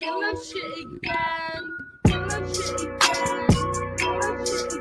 Get my shit again. Get my shit again. Get my shit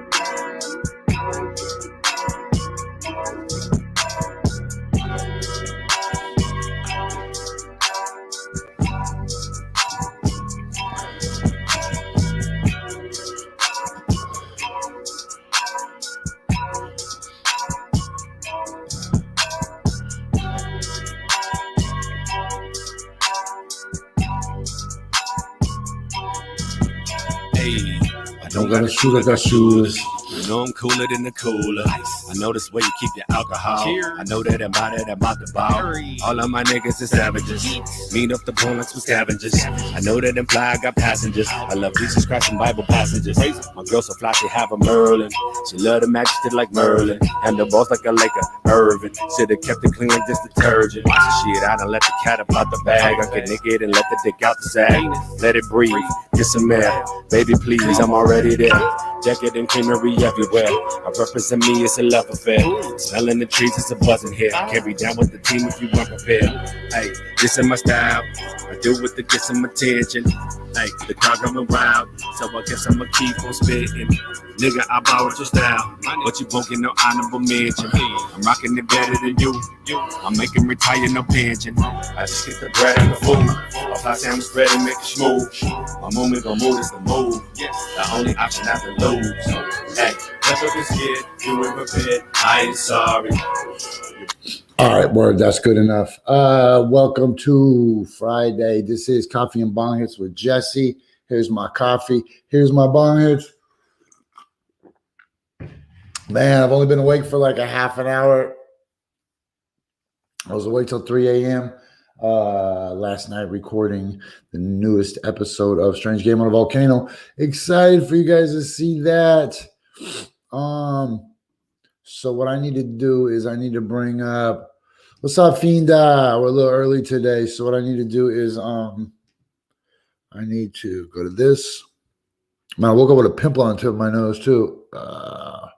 Hey, I Don't gotta shoot, I got shooters. You know I'm cooler than the cooler. I know this way you keep your alcohol. Cheers. I know that about it, about the ball. All of my niggas is savages. Meet up the bone like some scavengers. I know that them fly got passengers. I love Jesus Christ and Bible passages. My girl so fly, she have a Merlin. She love the majesty like Merlin. And the boss like a Laker, Irvin. Should've kept it clean like this detergent. Shit, I done let the cat up out the bag. I get naked and let the dick out the sack. Let it breathe, get some air. Baby, please, I'm already there. Jacket and creamery everywhere. I represent me, it's a love affair. Smelling the trees, it's a buzzing here. Carry down with the team if you weren't prepared. Hey, this is my style. I do it to get some attention. Hey, the crowd coming wild, so I guess I'ma keep on spitting. Nigga, I borrowed your style, but you won't get no honorable mention. I'm rocking it better than you. I'm making retire no pension. I just get the bread and the food. I'll fly down the spread and make it smooth. My movement gon' move, it's the move. The only option I can lose. Hey, that's what this kid, you ain't prepared. I ain't sorry. All right, word, that's good enough. Welcome to Friday. This is Coffee and Bong Hits with Jessie. Here's my coffee. Here's my bong hits. Man, I've only been awake for like a half an hour. I was awake till 3 a.m. Last night recording the newest episode of Strange Game on a Volcano. Excited for you guys to see that. So what I need to do is I need to bring up, what's up, Fienda? We're a little early today. So what I need to do is I need to go to this. Man, I woke up with a pimple on the tip of my nose too. I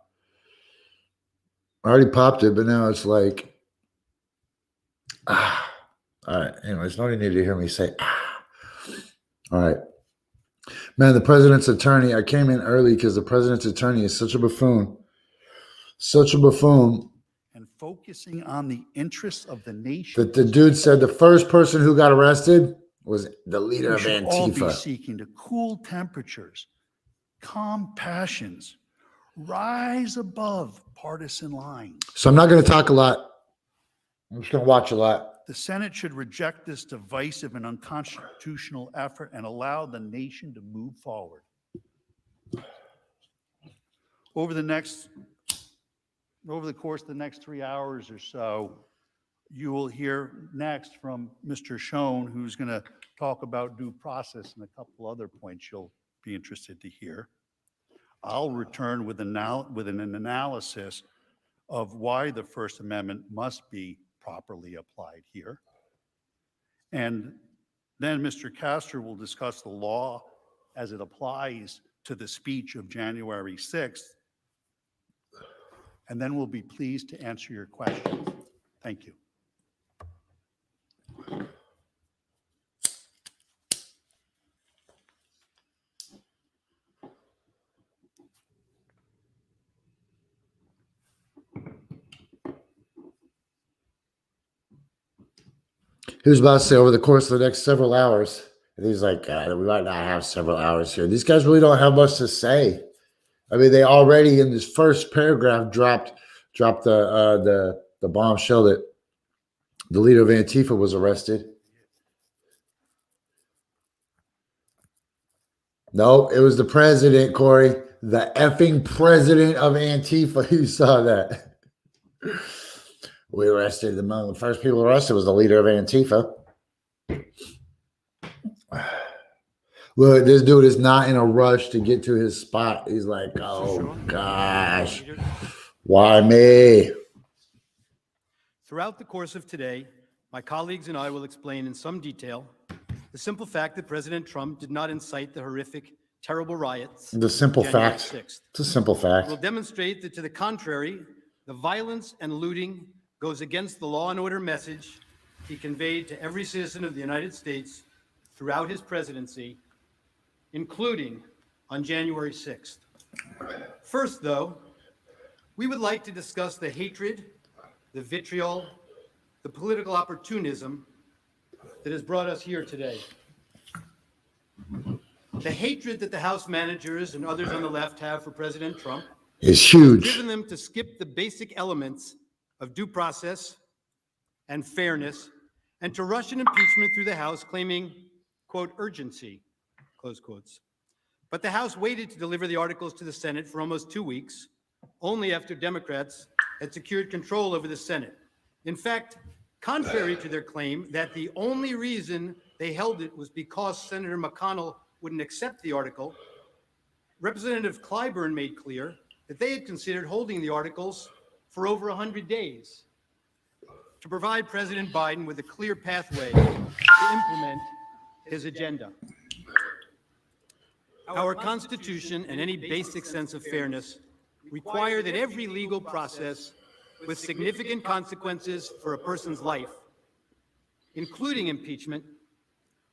already popped it, but now it's like, all right. Anyways, nobody needed to hear me say, All right. Man, the president's attorney, I came in early because the president's attorney is such a buffoon. Such a buffoon. And focusing on the interests of the nation. That the dude said the first person who got arrested was the leader We of should all be Antifa. seeking to cool temperatures, calm passions, rise above partisan lines. So I'm not going to talk a lot. I'm just going to watch a lot. The Senate should reject this divisive and unconstitutional effort and allow the nation to move forward. Over the course of the next 3 hours or so, you will hear next from Mr. Schoen, who's going to talk about due process and a couple other points you'll be interested to hear. I'll return with an analysis of why the First Amendment must be properly applied here. And then Mr. Castor will discuss the law as it applies to the speech of January 6th. And then we'll be pleased to answer your questions. Thank you. He was about to say over the course of the next several hours. And he's like, God, we might not have several hours here. These guys really don't have much to say. I mean, they already in this first paragraph dropped the bombshell that the leader of Antifa was arrested. No, it was the president, Corey. The effing president of Antifa. You saw that. We arrested among the first people arrested was the leader of Antifa. Look, this dude is not in a rush to get to his spot. He's like, oh gosh, why me? Throughout the course of today, my colleagues and I will explain in some detail the simple fact that President Trump did not incite the horrific, terrible riots. The simple January fact. 6th. It's a simple fact. We'll demonstrate that, to the contrary, the violence and looting goes against the law and order message he conveyed to every citizen of the United States throughout his presidency, including on January 6th. First, though, we would like to discuss the hatred, the vitriol, the political opportunism that has brought us here today. The hatred that the House managers and others on the left have for President Trump Is has huge. driven them to skip the basic elements of due process and fairness and to rush an impeachment through the House claiming, quote, urgency, close quotes. But the House waited to deliver the articles to the Senate for almost 2 weeks, only after Democrats had secured control over the Senate. In fact, contrary to their claim that the only reason they held it was because Senator McConnell wouldn't accept the article, Representative Clyburn made clear that they had considered holding the articles for over 100 days to provide President Biden with a clear pathway to implement his agenda. Our Constitution and any basic sense of fairness require that every legal process with significant consequences for a person's life, including impeachment,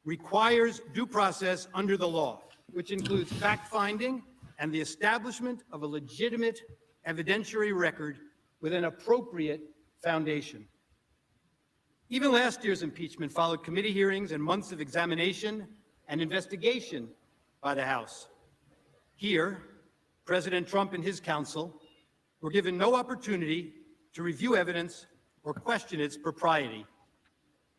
requires due process under the law, which includes fact-finding and the establishment of a legitimate evidentiary record with an appropriate foundation. Even last year's impeachment followed committee hearings and months of examination and investigation by the House. Here, President Trump and his counsel were given no opportunity to review evidence or question its propriety.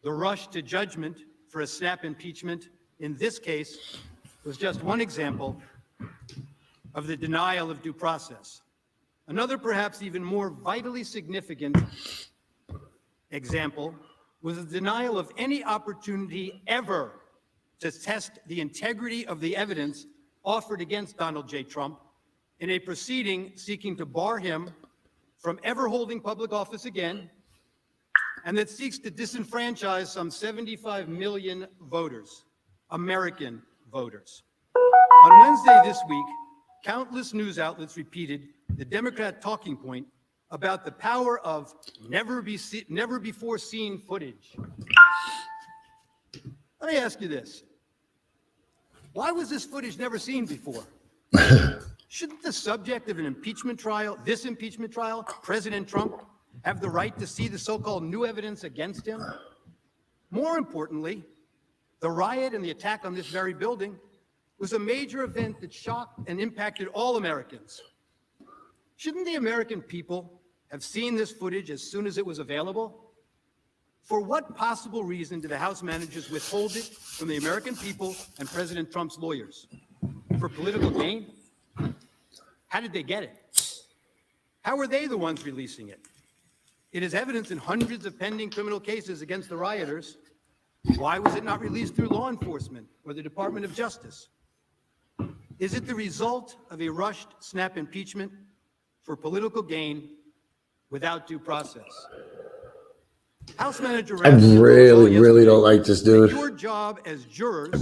The rush to judgment for a snap impeachment in this case was just one example of the denial of due process. Another, perhaps even more vitally significant example was the denial of any opportunity ever to test the integrity of the evidence offered against Donald J. Trump in a proceeding seeking to bar him from ever holding public office again, and that seeks to disenfranchise some 75 million voters, American voters. On Wednesday this week, countless news outlets repeated the Democrat talking point about the power of never before seen footage. Let me ask you this. Why was this footage never seen before? Shouldn't the subject of an impeachment trial, this impeachment trial, President Trump, have the right to see the so-called new evidence against him? More importantly, the riot and the attack on this very building was a major event that shocked and impacted all Americans. Shouldn't the American people have seen this footage as soon as it was available? For what possible reason did the House managers withhold it from the American people and President Trump's lawyers? For political gain? How did they get it? How were they the ones releasing it? It is evidence in hundreds of pending criminal cases against the rioters. Why was it not released through law enforcement or the Department of Justice? Is it the result of a rushed snap impeachment for political gain without due process? House Manager I really don't like this dude. Your job as jurors.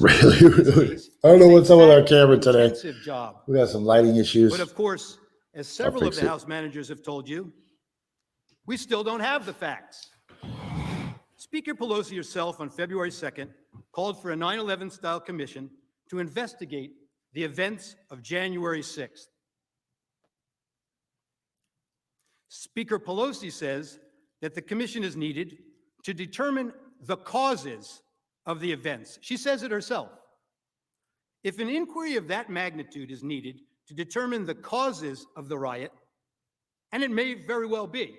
I don't know what's up with our camera today. Intensive job. We got some lighting issues. But of course, as several of the House managers have told you, we still don't have the facts. Speaker Pelosi herself on February 2nd called for a 9/11 style commission to investigate the events of January 6th. Speaker Pelosi says that the commission is needed to determine the causes of the events. She says it herself. If an inquiry of that magnitude is needed to determine the causes of the riot, and it may very well be,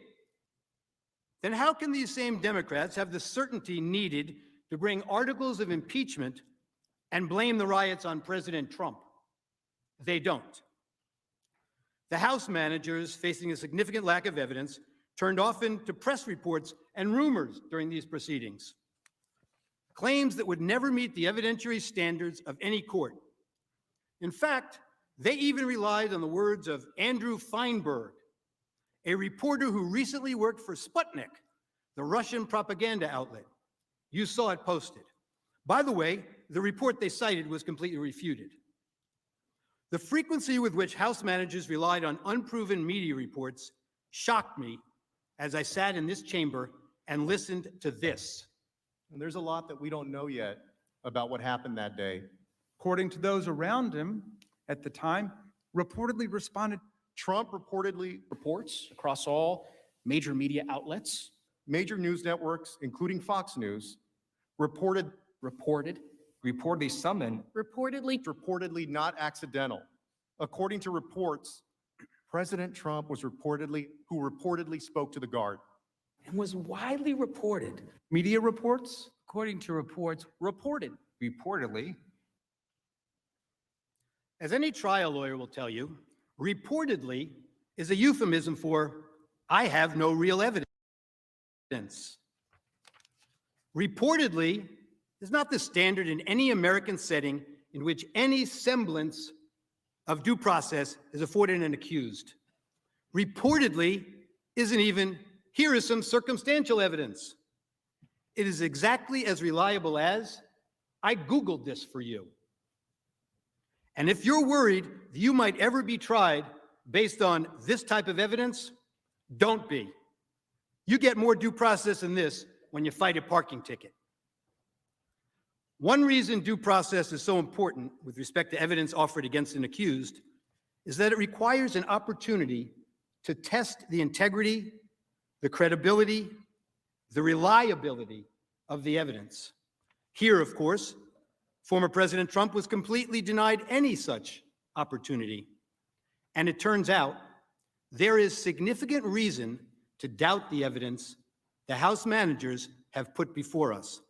then how can these same Democrats have the certainty needed to bring articles of impeachment and blame the riots on President Trump? They don't. The House managers, facing a significant lack of evidence, turned often to press reports and rumors during these proceedings. Claims that would never meet the evidentiary standards of any court. In fact, they even relied on the words of Andrew Feinberg, a reporter who recently worked for Sputnik, the Russian propaganda outlet. You saw it posted. By the way, the report they cited was completely refuted. The frequency with which House managers relied on unproven media reports shocked me as I sat in this chamber and listened to this. And there's a lot that we don't know yet about what happened that day. According to those around him at the time, reportedly responded. Trump reportedly, Reports across all major media outlets major news networks, including Fox News, reportedly summoned reportedly not accidental. According to reports, President Trump was reportedly spoke to the guard. and was widely reported. Media reports? According to reports, reportedly. As any trial lawyer will tell you, reportedly is a euphemism for I have no real evidence. Reportedly is not the standard in any American setting in which any semblance of due process is afforded an accused. Reportedly isn't even, here is some circumstantial evidence. It is exactly as reliable as, I Googled this for you. And if you're worried that you might ever be tried based on this type of evidence, don't be. You get more due process than this when you fight a parking ticket. One reason due process is so important with respect to evidence offered against an accused is that it requires an opportunity to test the integrity, the credibility, the reliability of the evidence. Here, of course, former President Trump was completely denied any such opportunity. And it turns out there is significant reason to doubt the evidence the House managers have put before us.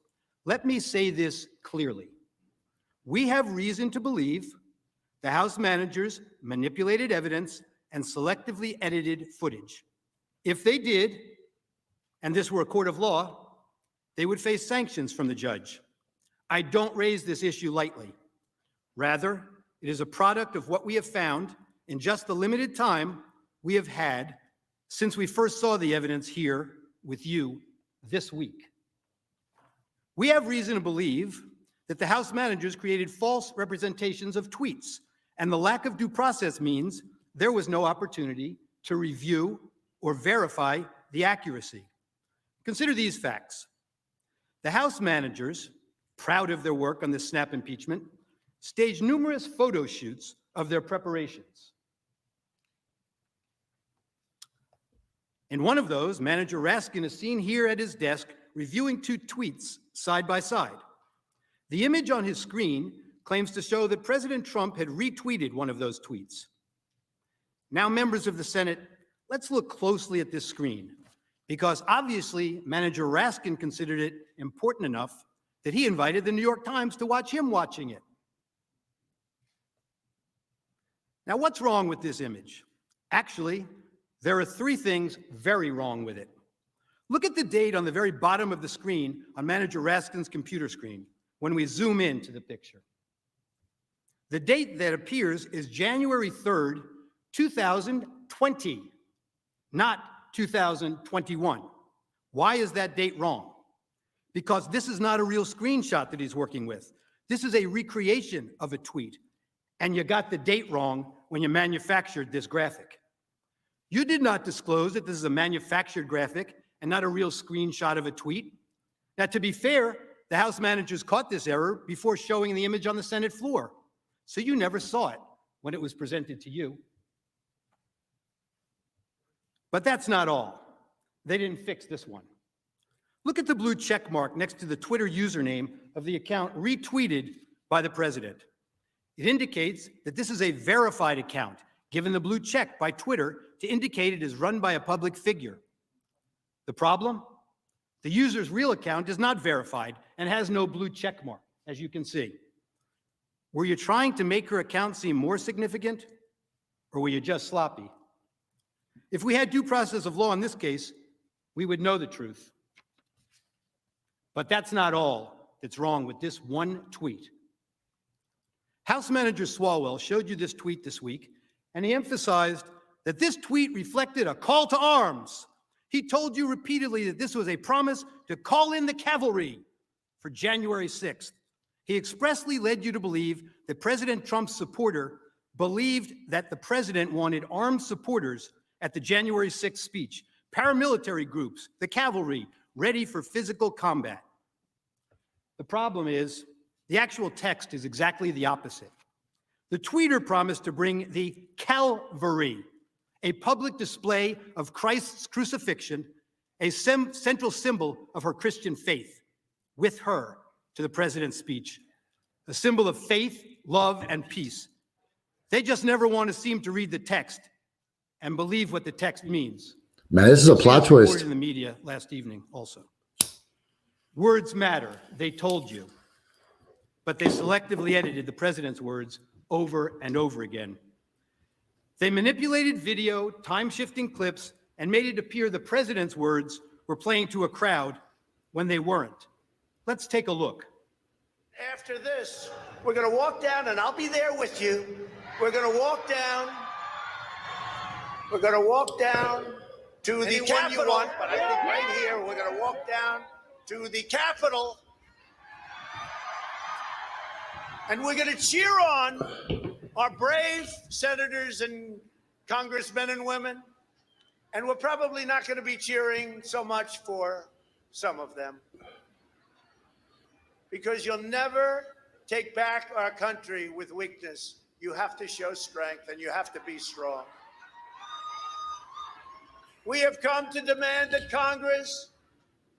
Let me say this clearly. We have reason to believe the House managers manipulated evidence and selectively edited footage. If they did, and this were a court of law, they would face sanctions from the judge. I don't raise this issue lightly. Rather, it is a product of what we have found in just the limited time we have had since we first saw the evidence here with you this week. We have reason to believe that the House managers created false representations of tweets, and the lack of due process means there was no opportunity to review or verify the accuracy. Consider these facts. The House managers, proud of their work on this snap impeachment, staged numerous photo shoots of their preparations. In one of those, Manager Raskin is seen here at his desk reviewing two tweets side by side. The image on his screen claims to show that President Trump had retweeted one of those tweets. Now, members of the Senate, let's look closely at this screen, because obviously Manager Raskin considered it important enough that he invited the New York Times to watch him watching it. Now, what's wrong with this image? Actually, there are three things very wrong with it. Look at the date on the very bottom of the screen on Manager Raskin's computer screen when we zoom into the picture. The date that appears is January 3rd, 2020, not 2021. Why is that date wrong? Because this is not a real screenshot that he's working with. This is a recreation of a tweet, and you got the date wrong when you manufactured this graphic. You did not disclose that this is a manufactured graphic and not a real screenshot of a tweet. Now, to be fair, the House managers caught this error before showing the image on the Senate floor, so you never saw it when it was presented to you. But that's not all. They didn't fix this one. Look at the blue check mark next to the Twitter username of the account retweeted by the president. It indicates that this is a verified account, given the blue check by Twitter to indicate it is run by a public figure. The problem? The user's real account is not verified and has no blue check mark, as you can see. Were you trying to make her account seem more significant, or were you just sloppy? If we had due process of law in this case, we would know the truth. But that's not all that's wrong with this one tweet. House Manager Swalwell showed you this tweet this week, and he emphasized that this tweet reflected a call to arms. He told you repeatedly that this was a promise to call in the cavalry for January 6th. He expressly led you to believe that President Trump's supporter believed that the president wanted armed supporters at the January 6th speech, paramilitary groups, the cavalry, ready for physical combat. The problem is, The actual text is exactly the opposite. The tweeter promised to bring the Calvary, a public display of Christ's crucifixion, a central symbol of her Christian faith, with her to the president's speech, a symbol of faith, love, and peace. They just never want to seem to read the text and believe what the text means. Man, this is a plot Reported twist. in the media last evening also. Words matter, they told you, but they selectively edited the president's words over and over again. They manipulated video, time-shifting clips, and made it appear the president's words were playing to a crowd when they weren't. Let's take a look. After this, we're going to walk down, and I'll be there with you. We're going to walk down. We're going to walk down to the Capitol. But I think right here, we're going to walk down to the Capitol. And we're going to cheer on our brave senators and congressmen and women. And we're probably not going to be cheering so much for some of them. Because you'll never take back our country with weakness. You have to show strength, and you have to be strong. We have come to demand that Congress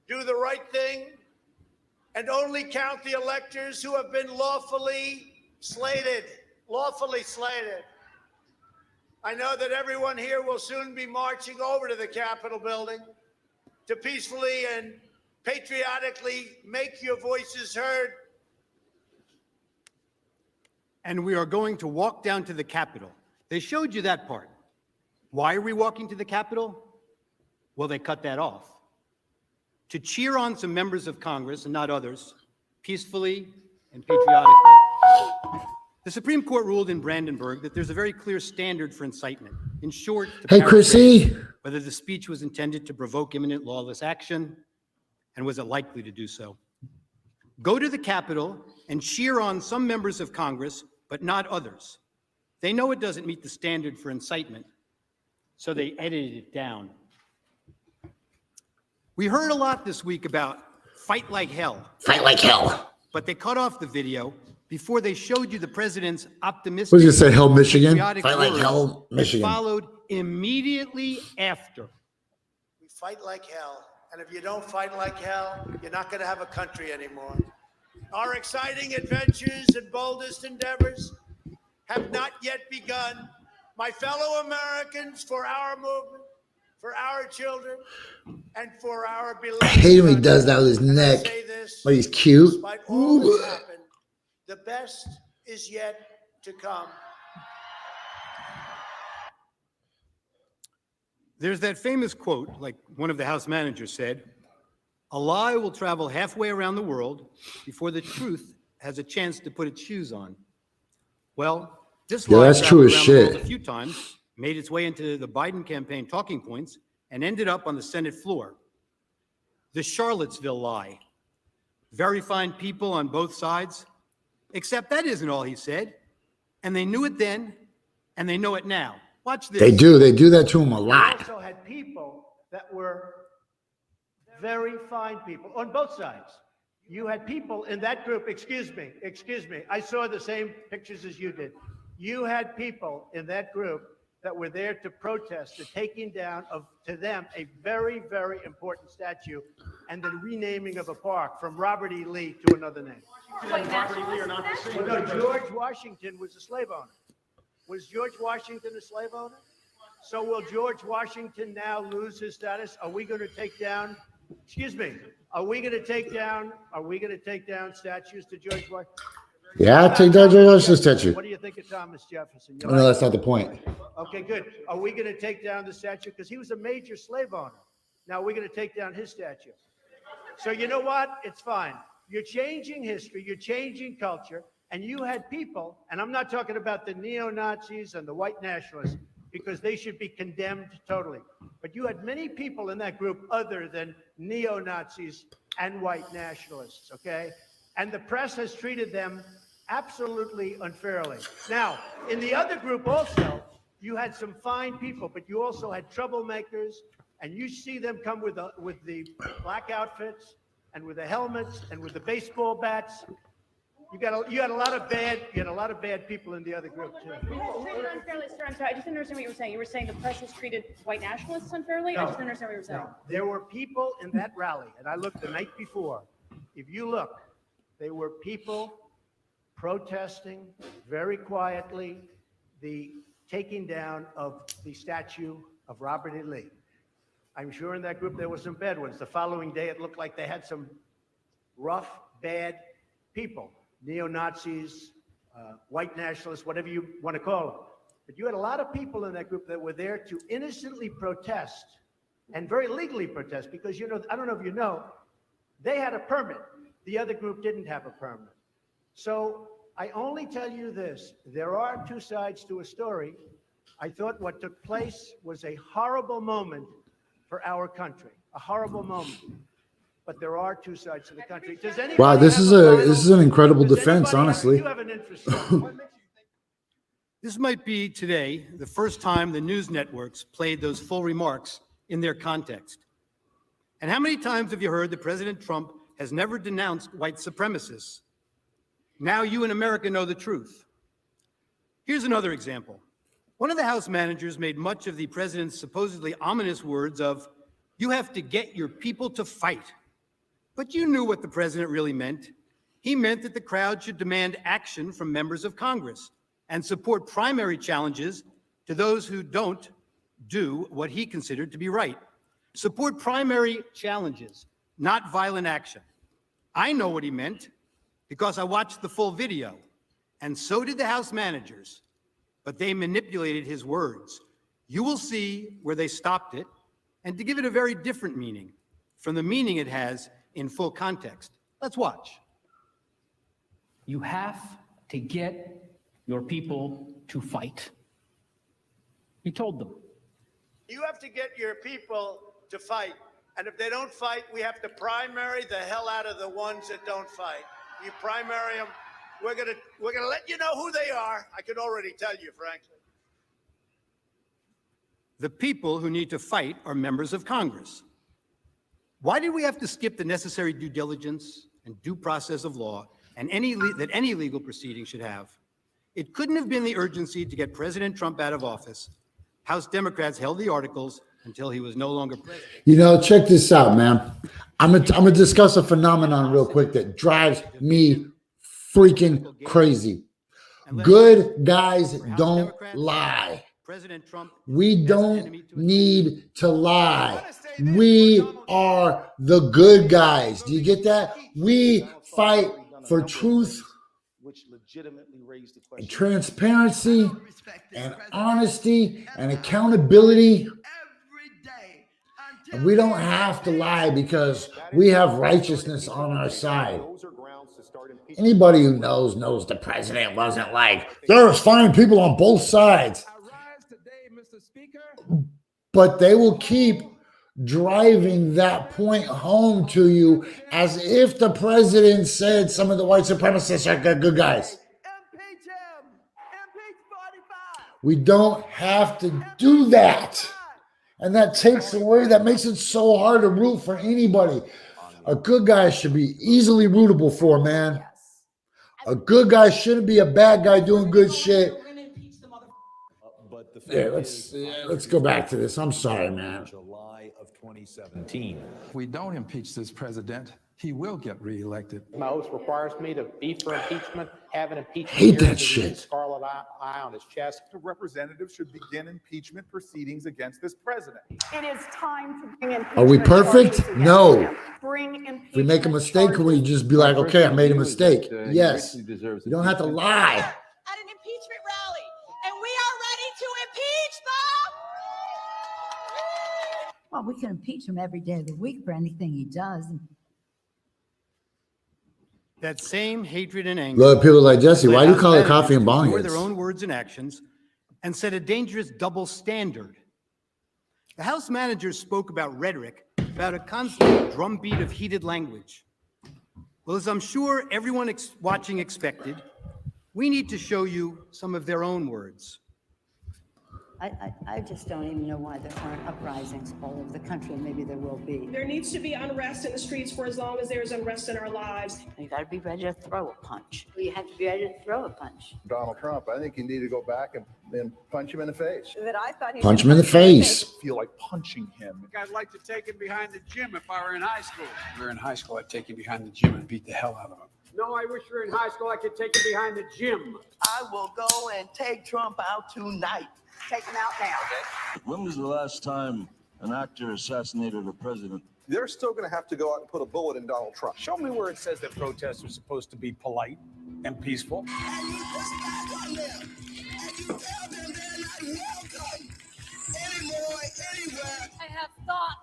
do the right thing and only count the electors who have been lawfully slated. Lawfully slated. I know that everyone here will soon be marching over to the Capitol building to peacefully and patriotically make your voices heard. And we are going to walk down to the Capitol. They showed you that part. Why are we walking to the Capitol? Well, they cut that off. To cheer on some members of Congress and not others, peacefully and patriotically. The Supreme Court ruled in Brandenburg that there's a very clear standard for incitement. In short, Hey, Chrissy. whether the speech was intended to provoke imminent lawless action, and was it likely to do so. Go to the Capitol and cheer on some members of Congress, but not others. They know it doesn't meet the standard for incitement, so they edited it down. We heard a lot this week about fight like hell. Fight like hell. But they cut off the video before they showed you the president's optimistic. What was you say, Hell, Michigan? patriotic Fight like words hell, Michigan. Followed immediately after. We fight like hell. And if you don't fight like hell, you're not going to have a country anymore. Our exciting adventures and boldest endeavors have not yet begun. My fellow Americans, for our movement, for our children, and for our beloved I hate him. He country. does that with his And I neck. say this, But he's cute. despite all that's happened, the best is yet to come. There's that famous quote, like one of the House managers said, a lie will travel halfway around the world before the truth has a chance to put its shoes on. Well, this Yeah, lie that's true traveled as around the world shit. a few times, made its way into the Biden campaign talking points, and ended up on the Senate floor. The Charlottesville lie. Very fine people on both sides, except that isn't all he said. And they knew it then, and they know it now. Watch this. They do. They do that to him a We lot. also had people that were very fine people on both sides. You had people in that group, excuse me, I saw the same pictures as you did. You had people in that group that were there to protest the taking down of, to them, a very, very important statue and the renaming of a park from Robert E. Lee to another name. Well, no, George Washington was a slave owner. Was George Washington a slave owner? So will George Washington now lose his status? Are we going to take down, excuse me, are we going to take down statues to George Washington? Yeah, take down George Washington's statue. What do you think of Thomas Jefferson? You No, like that's not the point. Okay, good. Are we going to take down the statue? Because he was a major slave owner. Now we're going to take down his statue. So you know what? It's fine. You're changing history. You're changing culture. And you had people, and I'm not talking about the neo-Nazis and the white nationalists, because they should be condemned totally. But you had many people in that group other than neo-Nazis and white nationalists, okay? And the press has treated them absolutely unfairly. Now, in the other group also, you had some fine people, but you also had troublemakers, and you see them come with the black outfits and with the helmets and with the baseball bats. You had a lot of bad people in the other group too. Unfairly, sir, I'm sorry, I just didn't understand what you were saying. You were saying the press has treated white nationalists unfairly? I just didn't understand what you were saying. No, there were people in that rally, and I looked the night before. If you look, there were people protesting very quietly the taking down of the statue of Robert E. Lee. I'm sure in that group there were some bad ones. The following day, it looked like they had some rough, bad people, neo-Nazis, white nationalists, whatever you want to call them. But you had a lot of people in that group that were there to innocently protest and very legally protest because, you know, I don't know if you know, they had a permit. The other group didn't have a permit. So I only tell you this, there are two sides to a story. I thought what took place was a horrible moment for our country, a horrible moment. But there are two sides to the country. Does anybody Wow, this have is a a final- this is an incredible does defense, anybody have- honestly. You have an interest. This might be today the first time the news networks played those full remarks in their context. And how many times have you heard that President Trump has never denounced white supremacists? Now you in America know the truth. Here's another example. One of the House managers made much of the president's supposedly ominous words of, "You have to get your people to fight." But you knew what the president really meant. He meant that the crowd should demand action from members of Congress and support primary challenges to those who don't do what he considered to be right. Support primary challenges, not violent action. I know what he meant because I watched the full video, and so did the House managers, but they manipulated his words. You will see where they stopped it, and to give it a very different meaning from the meaning it has in full context. Let's watch. You have to get your people to fight. He told them. You have to get your people to fight. And if they don't fight, we have to primary the hell out of the ones that don't fight. You primary them. We're gonna let you know who they are. I could already tell you, frankly. The people who need to fight are members of Congress. Why did we have to skip the necessary due diligence and due process of law and any legal proceeding should have? It couldn't have been the urgency to get President Trump out of office. House Democrats held the articles until he was no longer president. You know, check this out, man. I'm gonna discuss a phenomenon real quick that drives me freaking crazy. Good guys don't lie. President Trump. We don't need to lie. We are the good guys. Do you get that? We fight for truth and transparency and honesty and accountability. And we don't have to lie because we have righteousness on our side. Anybody who knows the president wasn't like, there was fine people on both sides. But they will keep driving that point home to you as if the president said some of the white supremacists are good guys. We don't have to do that. And that takes away, that makes it so hard to root for anybody. A good guy should be easily rootable for, man. A good guy shouldn't be a bad guy doing good shit. Yeah, let's go back to this. I'm sorry, man. July of 2017. If we don't impeach this president, he will get reelected. My oath requires me to be for impeachment, have an impeachment. Hate that shit. Scarlet eye on his chest. The representative should begin impeachment proceedings against this president. It is time to bring impeachment. Are we perfect? No. Bring impeachment. If we make a mistake, can we just be like, okay, I made a mistake? Yes. You don't have to lie. At an impeachment rally, and we are ready to impeach them. Well, we can impeach him every day of the week for anything he does. That same hatred and anger. Look, people like Jessie, why do you call it coffee and bong ignore hits? their own words and actions and set a dangerous double standard. The House managers spoke about rhetoric, about a constant drumbeat of heated language. Well, as I'm sure everyone watching expected, we need to show you some of their own words. I just don't even know why there aren't uprisings all over the country, and maybe there will be. There needs to be unrest in the streets for as long as there's unrest in our lives. You got to be ready to throw a punch. You have to be ready to throw a punch. Donald Trump, I think you need to go back and punch him in the face. That I thought Punch him in the face. Feel like punching him. I'd like to take him behind the gym if I were in high school. If we were in high school, I'd take him behind the gym and beat the hell out of him. No, I wish you were in high school. I could take him behind the gym. I will go and take Trump out tonight. Take him out now. When was the last time an actor assassinated a president? They're still going to have to go out and put a bullet in Donald Trump. Show me where it says that protests are supposed to be polite and peaceful. I have thought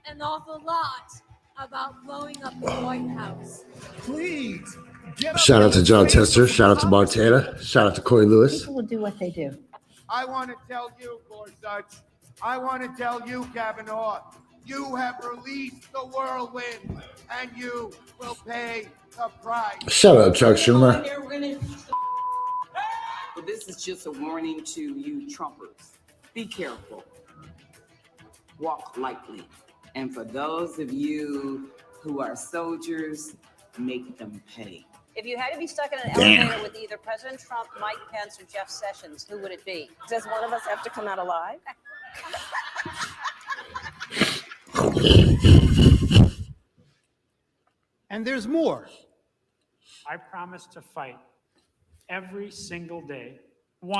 an awful lot about blowing up the White House. Please. Shout out to John Tester. Shout out to Montana. Shout out to Corey Lewis. People will do what they do. I want to tell you, Gorsuch, I want to tell you, Kavanaugh, you have released the whirlwind, and you will pay the price. Shout out Chuck Schumer. This is just a warning to you Trumpers. Be careful. Walk lightly. And for those of you who are soldiers, make them pay. If you had to be stuck in an elevator with either President Trump, Mike Pence, or Jeff Sessions, who would it be? Does one of us have to come out alive? And there's more. I promise to fight every single day.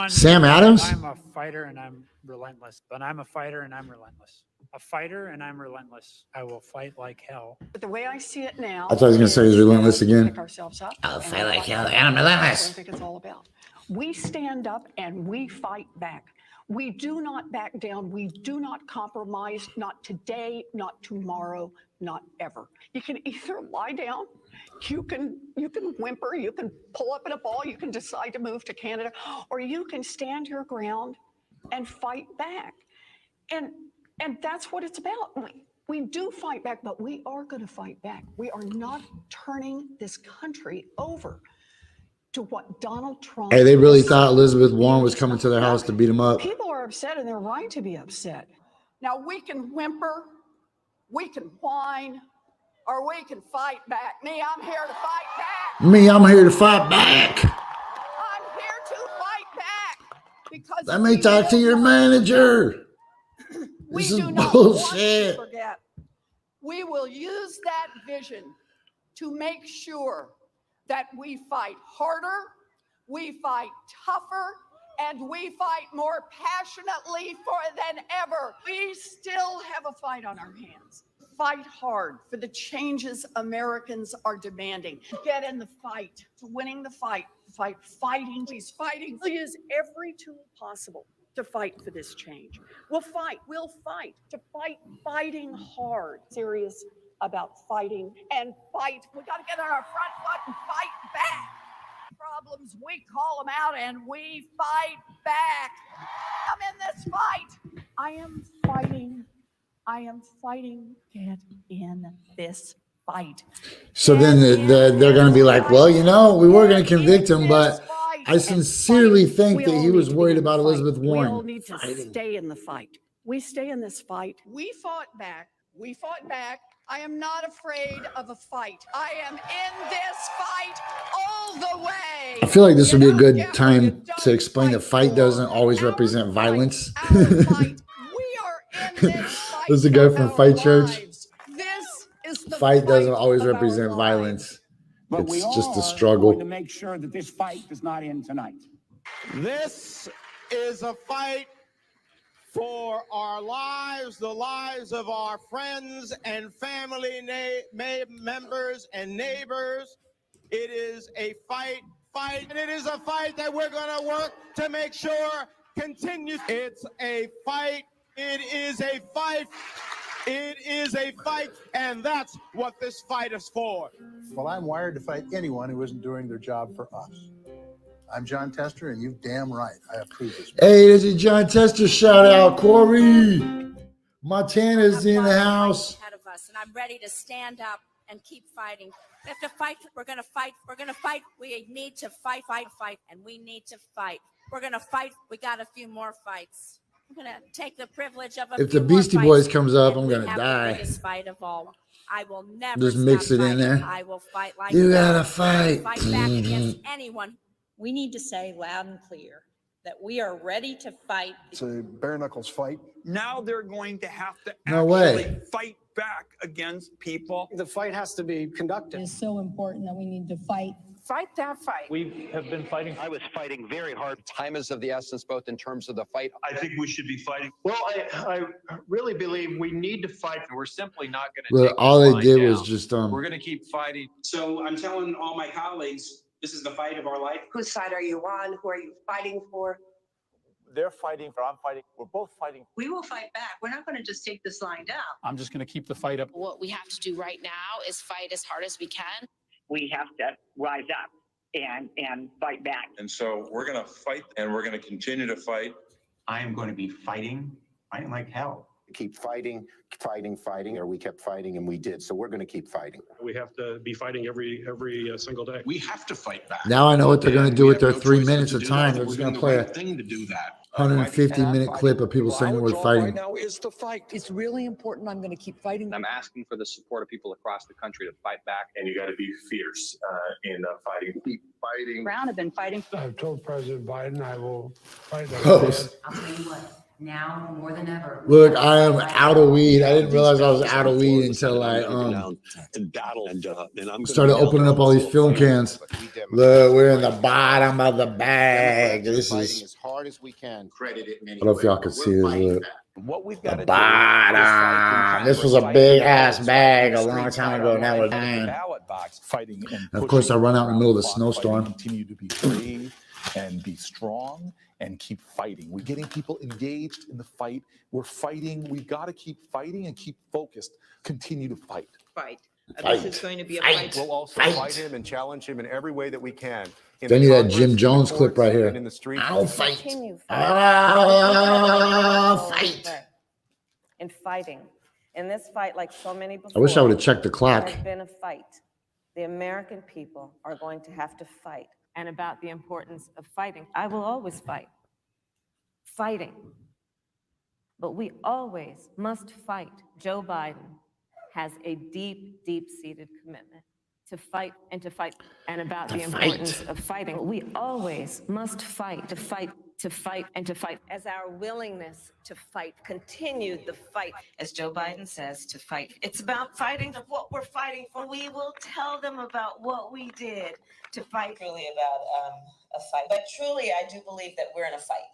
Sam Adams? I'm a fighter and I'm relentless, but I'm a fighter and I'm relentless. A fighter and I'm relentless. I will fight like hell. But the way I see it now, I thought he was going to say he's relentless again. pick ourselves up. I'll fight like hell and I'm relentless. I think it's all about. We stand up and we fight back. We do not back down. We do not compromise. Not today, not tomorrow, not ever. You can either lie down, you can whimper, you can pull up in a ball, you can decide to move to Canada, or you can stand your ground and fight back. And that's what it's about. We do fight back, but we are going to fight back. We are not turning this country over to what Donald Trump. Hey, they really thought Elizabeth Warren was coming to their house to beat him up. People are upset, and they're right to be upset. Now, we can whimper, we can whine, or we can fight back. Me, I'm here to fight back. Me, I'm here to fight back. I'm here to fight back. Because Let me talk to your manager. This is bullshit. Forget. We will use that vision to make sure that we fight harder, we fight tougher, and we fight more passionately than ever. We still have a fight on our hands. Fight hard for the changes Americans are demanding. Get in the fight. To winning the fight. Fighting. He's fighting. We'll use every tool possible to fight for this change. We'll fight to fight, fighting hard. Serious about fighting and fight. We got to get on our front foot and fight back. Problems, we call them out and we fight back. I'm in this fight. I am fighting. Get in this fight. So then they're going to be like, well, you know, we were going to convict him, but I sincerely think that he was worried about Elizabeth Warren. We all need to stay in the fight. We stay in this fight. We fought back. I am not afraid of a fight. I am in this fight all the way. I feel like this would be a good time to explain that fight doesn't always represent violence. We are in this fight. There's a guy from Fight Church. This is the Fight doesn't fight always of our represent lives. violence. But we It's just are a struggle. going to make sure that this fight does not end tonight. This is a fight for our lives, the lives of our friends and family members and neighbors. It is a fight, and it is a fight that we're going to work to make sure continues. It's a fight. It is a fight. It is a fight, and that's what this fight is for. Well, I'm wired to fight anyone who isn't doing their job for us. I'm John Tester, and you're damn right. I approve this. Hey, this is John Tester. Shout out, Corey. Montana's in the house. Ahead of us, and I'm ready to stand up and keep fighting. We have to fight. We're going to fight. We're going to fight. We need to fight, and we need to fight. We're going to fight. We got a few more fights. I'm gonna take the privilege of If the Beastie Boys comes up, I'm gonna die. The biggest fight of all. I will never Just mix stop it in fighting. there. I will fight like You hell. gotta fight. Fight back against anyone. We need to say loud and clear that we are ready to fight. It's a bare knuckles fight. Now they're going to have to No way. fight back against people. The fight has to be conducted. It's so important that we need to fight. Fight that fight. We have been fighting. I was fighting very hard. Time is of the essence, both in terms of the fight. I think we should be fighting. Well, I really believe we need to fight. We're simply not going to. Look, all they did was just We're going to keep fighting. So I'm telling all my colleagues, this is the fight of our life. Whose side are you on? Who are you fighting for? They're fighting, or I'm fighting. We're both fighting. We will fight back. We're not going to just take this lying down. I'm just going to keep the fight up. What we have to do right now is fight as hard as we can. We have to rise up and fight back. And so we're going to fight, and we're going to continue to fight. I am going to be fighting like hell. Keep fighting, or we kept fighting and we did. So we're going to keep fighting. We have to be fighting every single day. We have to fight back. Now I know what they're gonna do with their 3 minutes of time. They're just gonna play a thing to do that. 150-minute clip of people saying the word fighting. Now is the fight. It's really important. I'm going to keep fighting. I'm asking for the support of people across the country to fight back. And you got to be fierce in fighting. Keep fighting. Brown have been fighting. I've told President Biden I will fight. Close. I'll tell you what, now more than ever. Look, I am out of weed. I didn't realize I was out of weed until I and battle and I'm started opening up all these film cans. Look, we're in the bottom of the bag. This is, as hard as we can. Credit it. I don't know if y'all can see this. Look. What we've got The bottom. This was a big ass bag a long time ago. Now we're dying. Fighting and Of course, I run out in the middle of the fighting, snowstorm. Continue to be brave and be strong and keep fighting. We're getting people engaged in the fight. We're fighting. We've got to keep fighting and keep focused. Continue to fight. Fight. Fight. This is going to be a Fight. fight. We'll also Fight. fight him and challenge him in every way that we can. In Then the you that Congress, Jim in the Jones courts, clip right here. and in the streets. I'll fight. Continue I'll fight. in fighting. In this fight, like so many before, I wish I would have checked the clock. there's been a fight. The American people are going to have to fight. And about the importance of fighting, I will always fight. Fighting. But we always must fight. Joe Biden has a deep, deep-seated commitment to fight and to fight. And about the importance of fighting, we always must fight, to fight, to fight, and to fight. As our willingness to fight continued the fight, as Joe Biden says, to fight. It's about fighting of what we're fighting for. We will tell them about what we did to fight. Truly about a fight. But truly, I do believe that we're in a fight.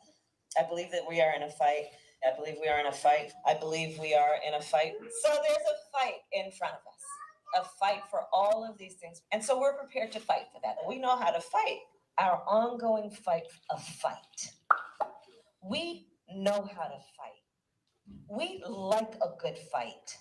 I believe that we are in a fight. I believe we are in a fight. I believe we are in a fight. So there's a fight in front of us, a fight for all of these things. And so we're prepared to fight for that. We know how to fight. Our ongoing fight of fight. We know how to fight. We like a good fight.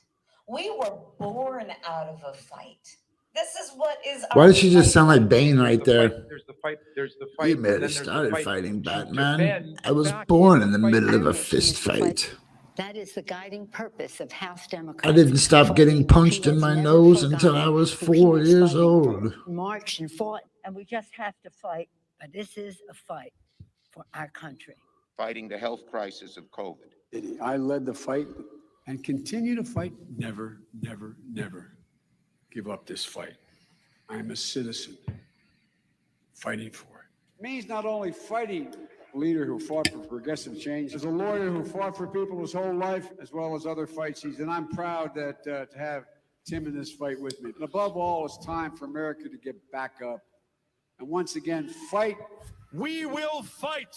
We were born out of a fight. This is what is. Why does she just sound like Bane right there? There's the fight. There's the fight. You may and then have there's the started fight fighting, to Batman. defend I was back born the in the fight middle of a back. fist fight. That is the guiding purpose of House Democrats. I didn't stop getting punched in my nose until I was 4 years old. Marched and fought, and we just have to fight. But this is a fight for our country. Fighting the health crisis of COVID. I led the fight and continue to fight. Never, never, never give up this fight. I'm a citizen fighting for it. It means not only fighting a leader who fought for progressive change, as a lawyer who fought for people his whole life, as well as other fights. And I'm proud that to have Tim in this fight with me. And above all, it's time for America to get back up and once again fight. We will fight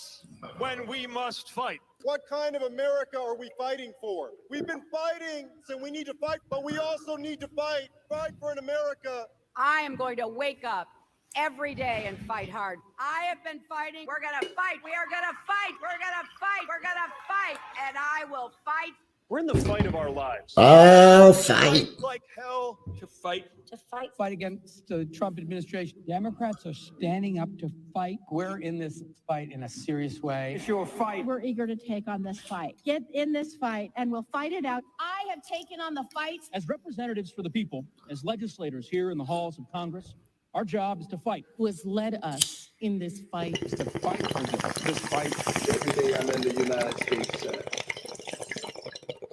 when we must fight. What kind of America are we fighting for? We've been fighting, so we need to fight, but we also need to fight. Fight for an America. I am going to wake up every day and fight hard. I have been fighting. We're going to fight. We are going to fight. We're going to fight. We're going to fight. And I will fight. We're in the fight of our lives. I'll fight. Like hell to fight. To fight. Fight against the Trump administration. Democrats are standing up to fight. We're in this fight in a serious way. Issue of fight. We're eager to take on this fight. Get in this fight and we'll fight it out. I have taken on the fight. As representatives for the people, as legislators here in the halls of Congress, our job is to fight. Who has led us in this fight. Is to fight for the this fight every day I'm in the United States Senate.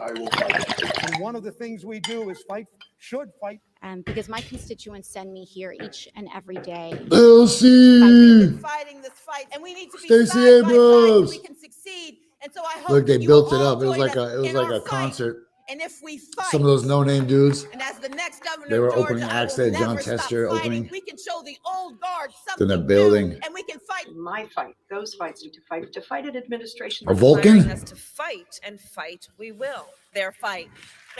I will fight. And one of the things we do is should fight. Because my constituents send me here each and every day. Elsie! Fighting this fight, and we need to be Stacey side by side so Abrams! we can succeed. And so I hope Look, they that you will built it all up. It was join like us a in our fight. concert. And if we fight, Some of those no-name dudes. and as the next governor They were of Georgia, opening I acts. will They had John never stop Tester fighting. opening. We can show the old guard In the something building. new, and we can fight. My fight, those fights need to fight. To fight an administration. A Vulcan? Requiring us to fight, and fight we will. Their fight.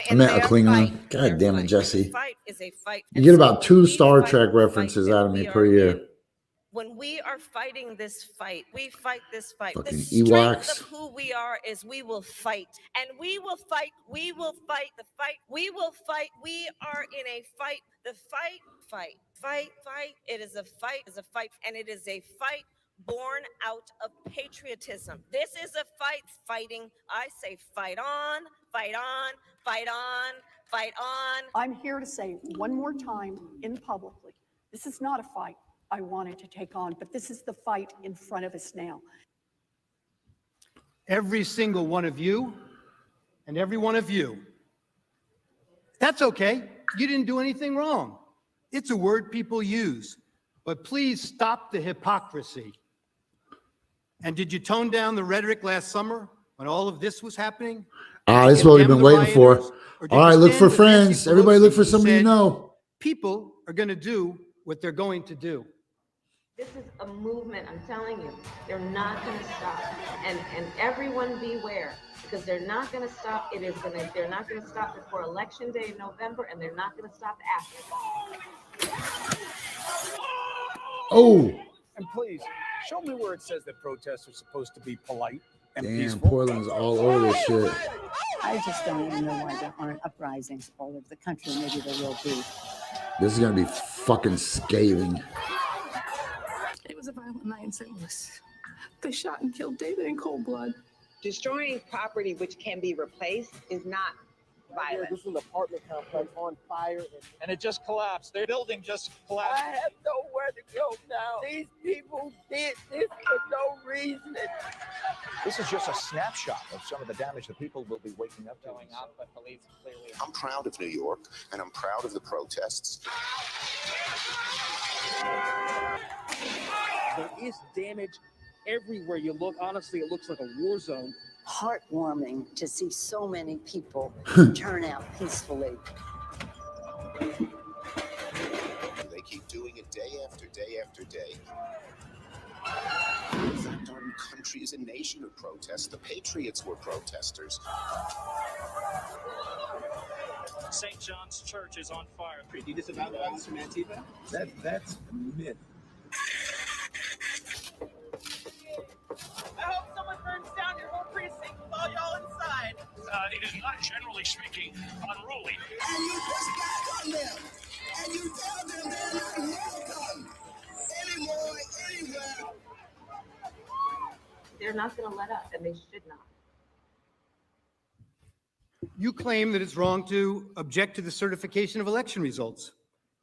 I meant a Klingon. God damn it, Jessie. Fight is a fight. You get about 2 Star Trek references out of me per year. When we are fighting this fight, we fight this fight. Fucking The strength Ewoks. of who we are is we will fight. And we will fight. We will fight the fight. We will fight. We are in a fight. The fight. It is a fight. It is a fight. And it is a fight born out of patriotism. This is a fight. Fighting. I say fight on, fight on, fight on, fight on. I'm here to say one more time in publicly, this is not a fight I wanted to take on, but this is the fight in front of us now. Every single one of you and every one of you. That's okay. You didn't do anything wrong. It's a word people use. But please stop the hypocrisy. And did you tone down the rhetoric last summer when all of this was happening? This is what we've been waiting for. All right, look for friends. Everybody look for somebody you know. People are going to do what they're going to do. This is a movement, I'm telling you. They're not going to stop. And everyone beware, because they're not going to stop. They're not going to stop before Election Day in November, and they're not going to stop after. Oh! And please, show me where it says that protests are supposed to be polite and Damn, peaceful. Portland's all over this shit. I just don't even know why there aren't uprisings all over the country. Maybe there will be. This is gonna be fucking scathing. It was a violent night in St. Louis. They shot and killed David in cold blood. Destroying property which can be replaced is not violent. This is an apartment complex on fire, and it just collapsed. Their building just collapsed. I have nowhere to go now. These people did this for no reason. This is just a snapshot of some of the damage that people will be waking up to. But police clearly. I'm proud of New York, and I'm proud of the protests. There is damage everywhere you look. Honestly, it looks like a war zone. Heartwarming to see so many people turn out peacefully. They keep doing it day after day after day. In fact, our country is a nation of protests. The Patriots were protesters. St. John's Church is on fire. Do you disavow violence from Antifa? That's a myth. I hope someone burns down your whole precinct while y'all inside. It is not, generally speaking, unruly. And you push back on them. And you tell them they're not welcome anymore, anywhere. They're not going to let up, and they should not. You claim that it's wrong to object to the certification of election results.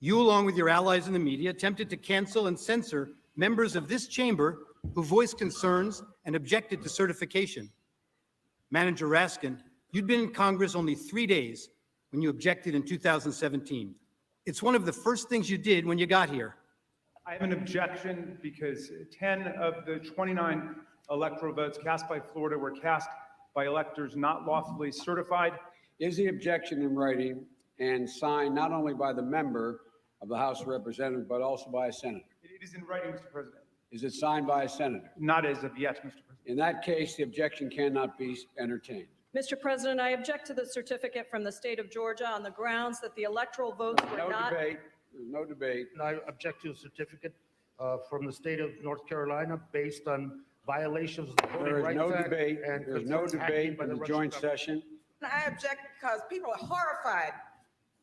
You, along with your allies in the media, attempted to cancel and censor members of this chamber who voiced concerns and objected to certification. Manager Raskin, you'd been in Congress only 3 days when you objected in 2017. It's one of the first things you did when you got here. I have an objection because 10 of the 29 electoral votes cast by Florida were cast by electors not lawfully certified. Is the objection in writing and signed not only by the member of the House of Representatives, but also by a senator? It is in writing, Mr. President. Is it signed by a senator? Not as of yet, Mr. President. In that case, the objection cannot be entertained. Mr. President, I object to the certificate from the state of Georgia on the grounds that the electoral votes were No not. debate. There's no debate. And I object to a certificate from the state of North Carolina based on violations of the Voting There is Rights no Act debate. and There's no concerns acted debate by in the Russian joint government. session. I object because people are horrified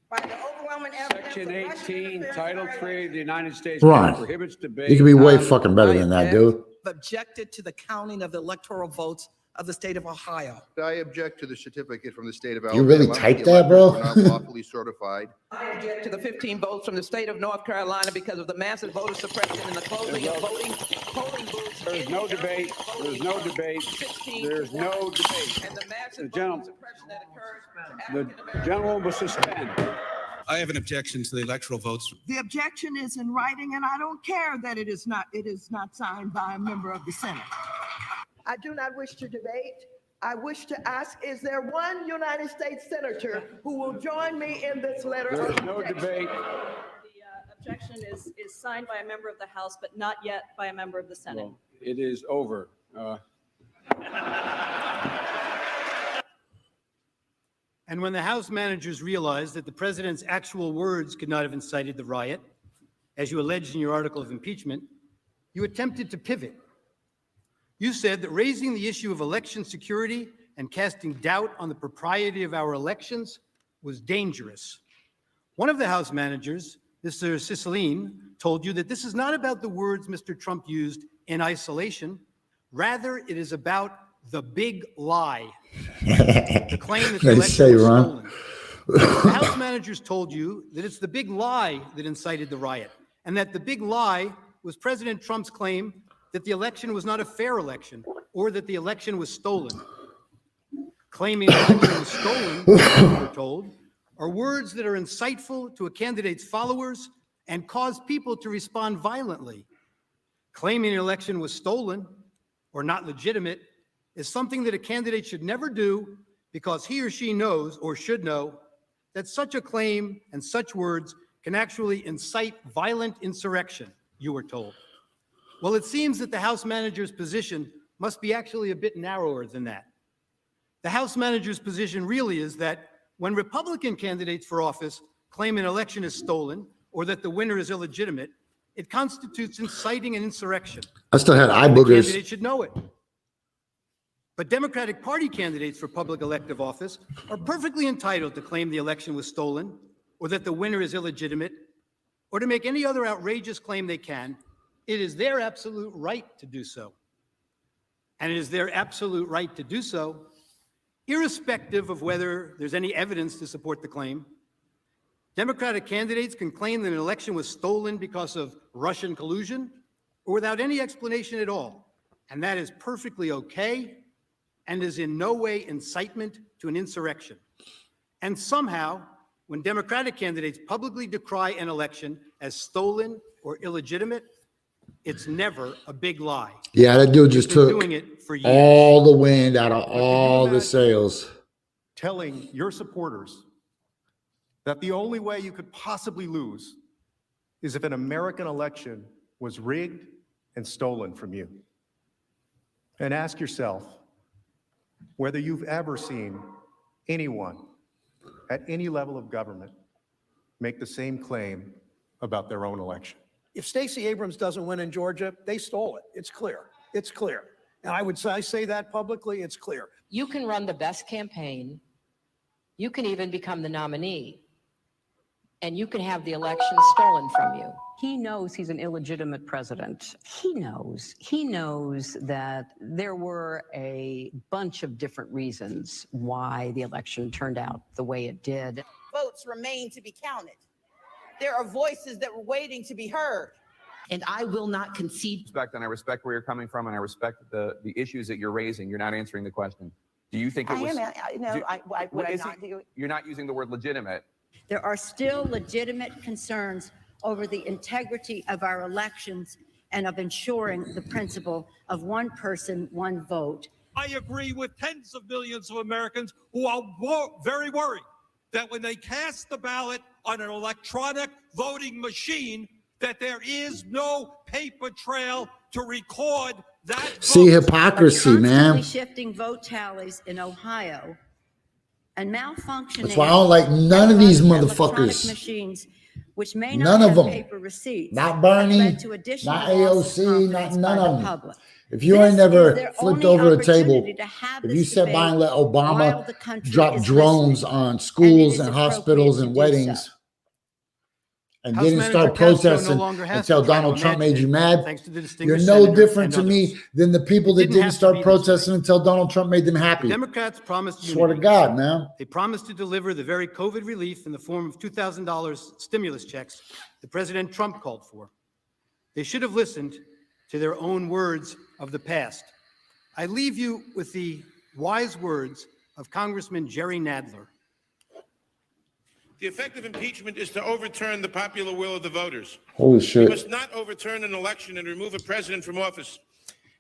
by the overwhelming evidence. Section of Russian 18, interference Title by 3 of the United States Ron, Code prohibits debate. you can be way fucking better than that, dude. Objected to the counting of the electoral votes of the state of Ohio. I object to the certificate from the state of You Alabama. really typed that, bro? Were not lawfully certified. I object to the 15 votes from the state of North Carolina because of the massive voter suppression and the closing of voting polling booths. There's no debate. There's no debate. There's no debate. And the massive The voting suppression that occurs. The gentleman will suspend. I have an objection to the electoral votes. The objection is in writing, and I don't care that it is not signed by a member of the Senate. I do not wish to debate. I wish to ask, is there one United States senator who will join me in this letter of There's no objection? debate. The objection is signed by a member of the House, but not yet by a member of the Senate. Well, it is over. And when the House managers realized that the president's actual words could not have incited the riot, as you alleged in your article of impeachment, you attempted to pivot. You said that raising the issue of election security and casting doubt on the propriety of our elections was dangerous. One of the House managers, Mr. Cicilline, told you that this is not about the words Mr. Trump used in isolation. Rather, it is about the big lie. The claim that the election was stolen. The House managers told you that it's the big lie that incited the riot, and that the big lie was President Trump's claim that the election was not a fair election, or that the election was stolen. Claiming the election was stolen, we were told, are words that are insightful to a candidate's followers and cause people to respond violently. Claiming an election was stolen or not legitimate is something that a candidate should never do, because he or she knows, or should know, that such a claim and such words can actually incite violent insurrection, you were told. Well, it seems that the House manager's position must be actually a bit narrower than that. The House manager's position really is that when Republican candidates for office claim an election is stolen or that the winner is illegitimate, it constitutes inciting an insurrection. I still had eye The boogers. candidate should know it. But Democratic Party candidates for public elective office are perfectly entitled to claim the election was stolen, or that the winner is illegitimate, or to make any other outrageous claim they can. It is their absolute right to do so. And it is their absolute right to do so, irrespective of whether there's any evidence to support the claim. Democratic candidates can claim that an election was stolen because of Russian collusion, or without any explanation at all. And that is perfectly okay, and is in no way incitement to an insurrection. And somehow, when Democratic candidates publicly decry an election as stolen or illegitimate, it's never a big lie. Yeah, that dude just They've been took doing it for years. all the wind out of all the sails. Telling your supporters that the only way you could possibly lose is if an American election was rigged and stolen from you. And ask yourself whether you've ever seen anyone at any level of government make the same claim about their own election. If Stacey Abrams doesn't win in Georgia, they stole it. It's clear. It's clear. And I say that publicly, it's clear. You can run the best campaign. You can even become the nominee. And you can have the election stolen from you. He knows he's an illegitimate president. He knows that there were a bunch of different reasons why the election turned out the way it did. Votes remain to be counted. There are voices that were waiting to be heard. And I will not concede. And I respect where you're coming from, and I respect the issues that you're raising. You're not answering the question. Do you think it was? You're not using the word legitimate. There are still legitimate concerns over the integrity of our elections and of ensuring the principle of one person, one vote. I agree with tens of millions of Americans who are very worried that when they cast the ballot on an electronic voting machine, that there is no paper trail to record that See vote. hypocrisy, man. Shifting vote tallies in Ohio and malfunctioning. That's why I don't like none of these electronic motherfuckers. Machines, which may None not of have them. paper receipts, Not Bernie, led to additional not loss of AOC, not confidence none by of the them. public. If you This ain't is never their flipped only over a table, opportunity to have if this you sat by and let debate while Obama the country drop is drones listening. on schools is and appropriate hospitals to and do weddings so. and House didn't Manager start Castro no protesting longer has until to try to Donald Trump imagine made you it, mad, thanks to the you're distinguished no senator different and to me others. than the people It that didn't didn't have to start be this way. protesting until Donald Trump made them happy. Democrats promised Swear to unity. God, man. They promised to deliver the very COVID relief in the form of $2,000 stimulus checks that President Trump called for. They should have listened to their own words of the past. I leave you with the wise words of Congressman Jerry Nadler. The effect of impeachment is to overturn the popular will of the voters. Holy We shit. must not overturn an election and remove a president from office,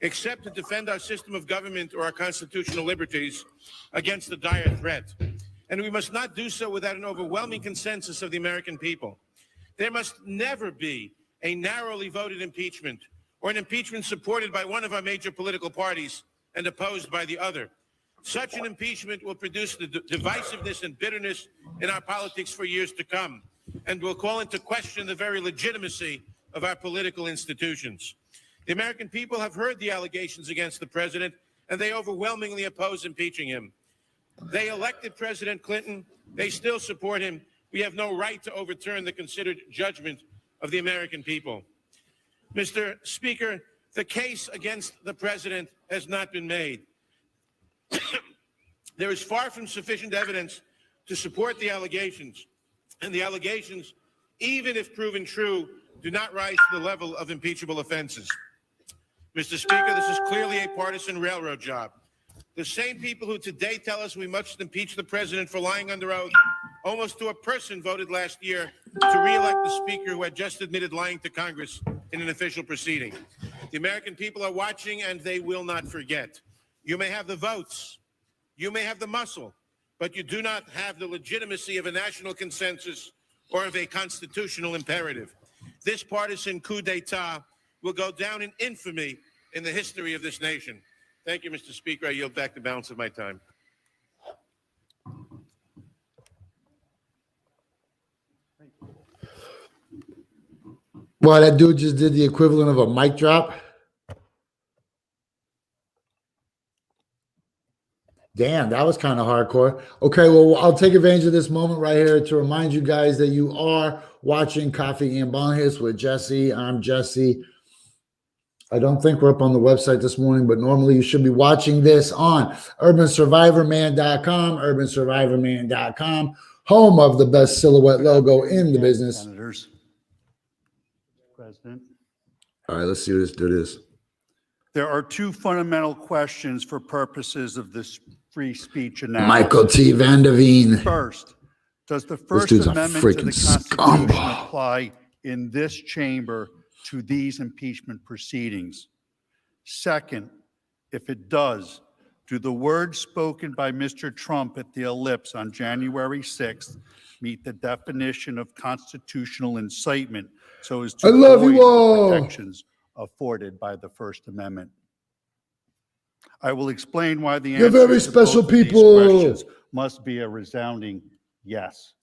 except to defend our system of government or our constitutional liberties against a dire threat. And we must not do so without an overwhelming consensus of the American people. There must never be a narrowly voted impeachment or an impeachment supported by one of our major political parties and opposed by the other. Such an impeachment will produce the divisiveness and bitterness in our politics for years to come, and will call into question the very legitimacy of our political institutions. The American people have heard the allegations against the president, and they overwhelmingly oppose impeaching him. They elected President Clinton. They still support him. We have no right to overturn the considered judgment of the American people. Mr. Speaker, the case against the president has not been made. There is far from sufficient evidence to support the allegations, and the allegations, even if proven true, do not rise to the level of impeachable offenses. Mr. Speaker, this is clearly a partisan railroad job. The same people who today tell us we must impeach the president for lying under oath, almost to a person voted last year to re-elect the speaker who had just admitted lying to Congress in an official proceeding. The American people are watching, and they will not forget. You may have the votes, you may have the muscle, but you do not have the legitimacy of a national consensus or of a constitutional imperative. This partisan coup d'etat will go down in infamy in the history of this nation. Thank you, Mr. Speaker. I yield back the balance of my time. Well, that dude just did the equivalent of a mic drop. Damn, that was kind of hardcore. Okay, well, I'll take advantage of this moment right here to remind you guys that you are watching Coffee and Bonghits with Jesse. I'm Jesse. I don't think we're up on the website this morning, but normally you should be watching this on urbansurvivorman.com, urbansurvivorman.com, home of the best silhouette logo in the business. Senators. President. All right, let's see what this dude is. There are two fundamental questions for purposes of this free speech analysis. Michael T. Van Der Veen. First, does the First dude's a Amendment to the freaking Constitution scumbag. apply in this chamber to these impeachment proceedings? Second, if it does, do the words spoken by Mr. Trump at the Ellipse on January 6th meet the definition of constitutional incitement so as to I love you avoid the all. protections afforded by the First Amendment? I will explain why the You're answer very to special both of these people. questions must be a resounding yes.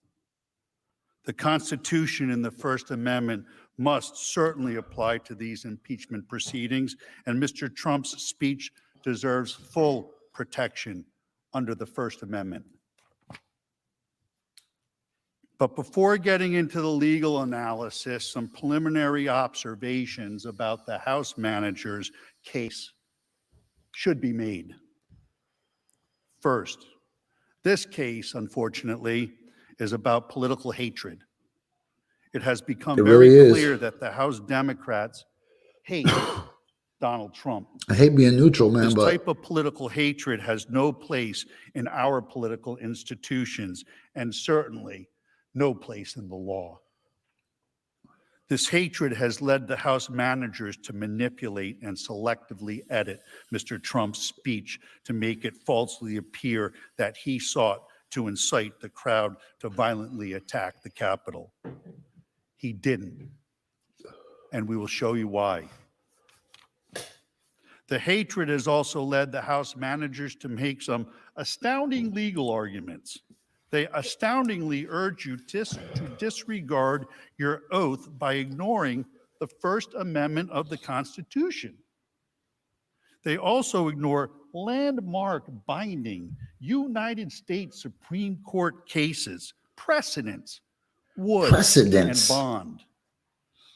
The Constitution and the First Amendment must certainly apply to these impeachment proceedings, and Mr. Trump's speech deserves full protection under the First Amendment. But before getting into the legal analysis, some preliminary observations about the House manager's case should be made. First, this case, unfortunately, is about political hatred. It has become It very really is. clear that the House Democrats hate Donald Trump. I hate being neutral, man, This but type of political hatred has no place in our political institutions, and certainly no place in the law. This hatred has led the House managers to manipulate and selectively edit Mr. Trump's speech to make it falsely appear that he sought to incite the crowd to violently attack the Capitol. He didn't, and we will show you why. The hatred has also led the House managers to make some astounding legal arguments. They astoundingly urge you to disregard your oath by ignoring the First Amendment of the Constitution. They also ignore landmark binding United States Supreme Court cases, precedents, Wood Precedents. and Bond,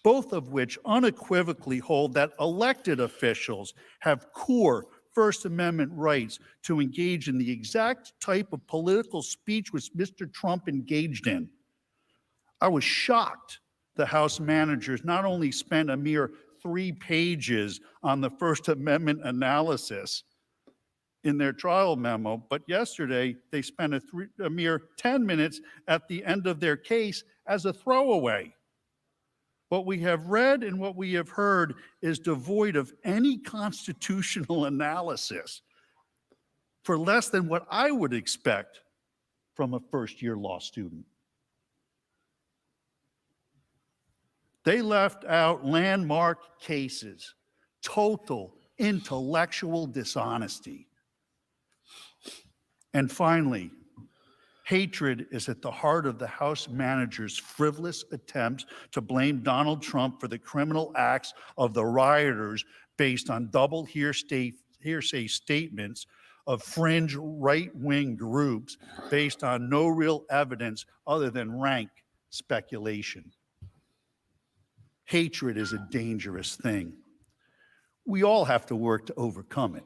both of which unequivocally hold that elected officials have core First Amendment rights to engage in the exact type of political speech which Mr. Trump engaged in. I was shocked the House managers not only spent a mere 3 pages on the First Amendment analysis in their trial memo, but yesterday they spent a mere 10 minutes at the end of their case as a throwaway. What we have read and what we have heard is devoid of any constitutional analysis for less than what I would expect from a first-year law student. They left out landmark cases, total intellectual dishonesty. And finally, hatred is at the heart of the House manager's frivolous attempts to blame Donald Trump for the criminal acts of the rioters based on double hearsay statements of fringe right-wing groups based on no real evidence other than rank speculation. Hatred is a dangerous thing. We all have to work to overcome it.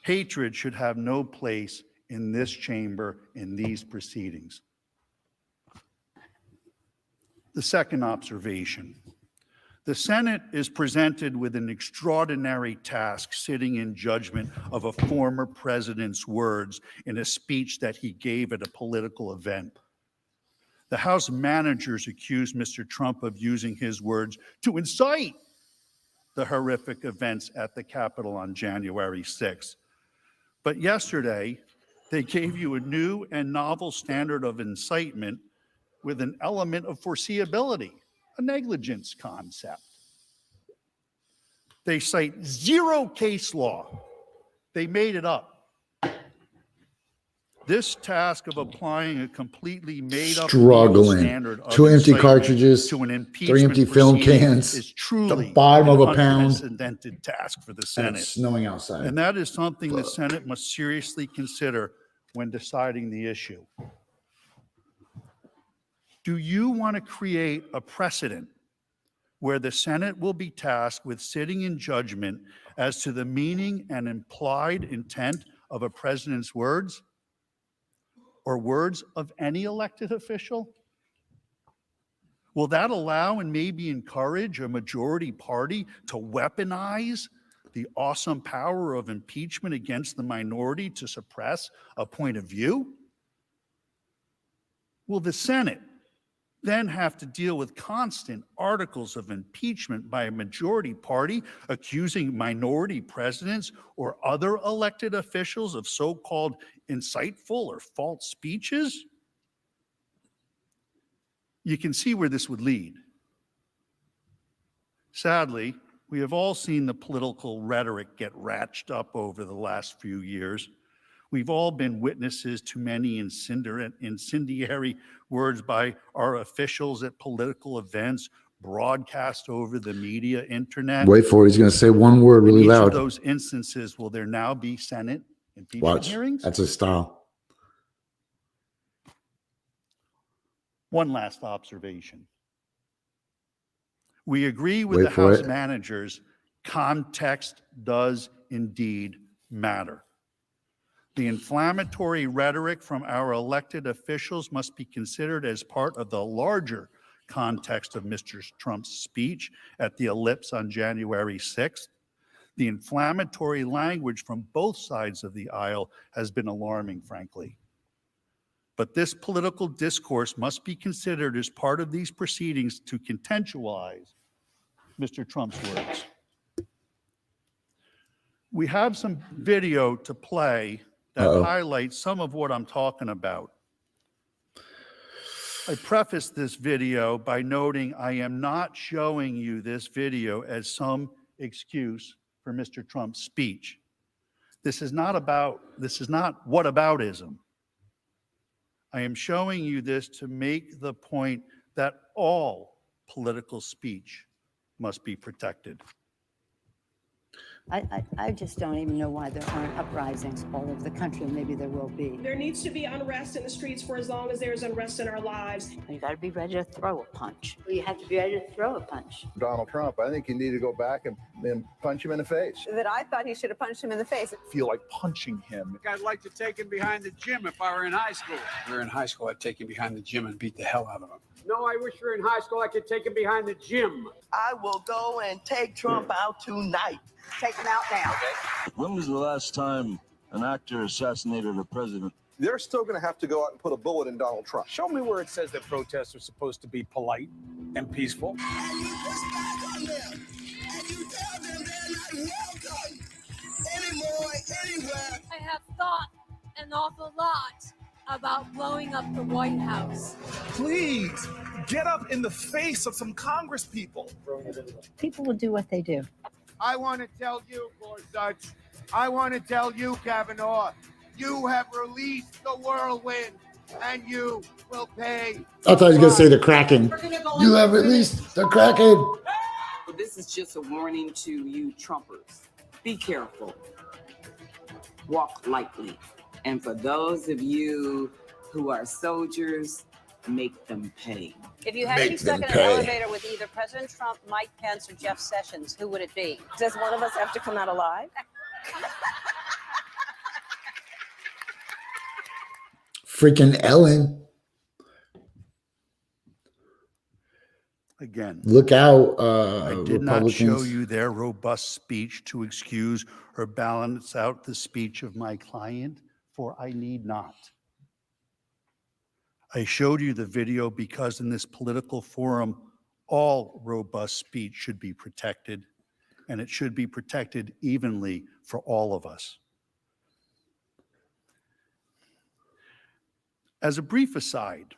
Hatred should have no place in this chamber in these proceedings. The second observation. The Senate is presented with an extraordinary task sitting in judgment of a former president's words in a speech that he gave at a political event. The House managers accused Mr. Trump of using his words to incite the horrific events at the Capitol on January 6th. But yesterday, they gave you a new and novel standard of incitement with an element of foreseeability, a negligence concept. They cite 0 case law. They made it up. This task of applying a completely made-up Struggling. standard of 2 empty incitement cartridges, to an 3 impeachment empty film proceeding cans, is truly the bottom of an a pound, unprecedented task for the and Senate. it's snowing outside. And that is something the Senate must seriously consider when deciding the issue. Do you want to create a precedent where the Senate will be tasked with sitting in judgment as to the meaning and implied intent of a president's words or words of any elected official? Will that allow and maybe encourage a majority party to weaponize the awesome power of impeachment against the minority to suppress a point of view? Will the Senate then have to deal with constant articles of impeachment by a majority party accusing minority presidents or other elected officials of so-called insightful or false speeches? You can see where this would lead. Sadly, we have all seen the political rhetoric get ratcheted up over the last few years. We've all been witnesses to many incendiary words by our officials at political events, broadcast over the media, internet. Wait for it. He's going to say one word really In each loud. of those instances, will there now be Senate impeachment Watch. hearings? That's his style. One last observation. We agree with Wait the for House it. managers, context does indeed matter. The inflammatory rhetoric from our elected officials must be considered as part of the larger context of Mr. Trump's speech at the Ellipse on January 6th. The inflammatory language from both sides of the aisle has been alarming, frankly. But this political discourse must be considered as part of these proceedings to contextualize Mr. Trump's words. We have some video to play that highlights some of what I'm talking about. I preface this video by noting I am not showing you this video as some excuse for Mr. Trump's speech. This is not whataboutism. I am showing you this to make the point that all political speech must be protected. I just don't even know why there aren't uprisings all over the country. Maybe there will be. There needs to be unrest in the streets for as long as there's unrest in our lives. You got to be ready to throw a punch. You have to be ready to throw a punch. Donald Trump, I think you need to go back and punch him in the face. That I thought he should have punched him in the face. Feel like punching him. I'd like to take him behind the gym if I were in high school. If we were in high school, I'd take him behind the gym and beat the hell out of him. No, I wish we were in high school. I could take him behind the gym. I will go and take Trump out tonight. Take him out now. When was the last time an actor assassinated a president? They're still going to have to go out and put a bullet in Donald Trump. Show me where it says that protests are supposed to be polite and peaceful. And you push back on them. And you tell them they're not welcome anymore, anywhere. I have thought an awful lot about blowing up the White House. Please, get up in the face of some Congress people. People will do what they do. I want to tell you, Gorsuch, I want to tell you, Kavanaugh, you have released the whirlwind, and you will pay. I thought he was going to say the Kraken. You have released the Kraken. This is just a warning to you Trumpers. Be careful. Walk lightly. And for those of you who are soldiers, make them pay. If you had to be stuck in an elevator with either President Trump, Mike Pence, or Jeff Sessions, who would it be? Does one of us have to come out alive? Freaking Ellen. Again, Look out, I did not show Republicans. you their robust speech to excuse or balance out the speech of my client, for I need not. I showed you the video because in this political forum, all robust speech should be protected, and it should be protected evenly for all of us. As a brief aside,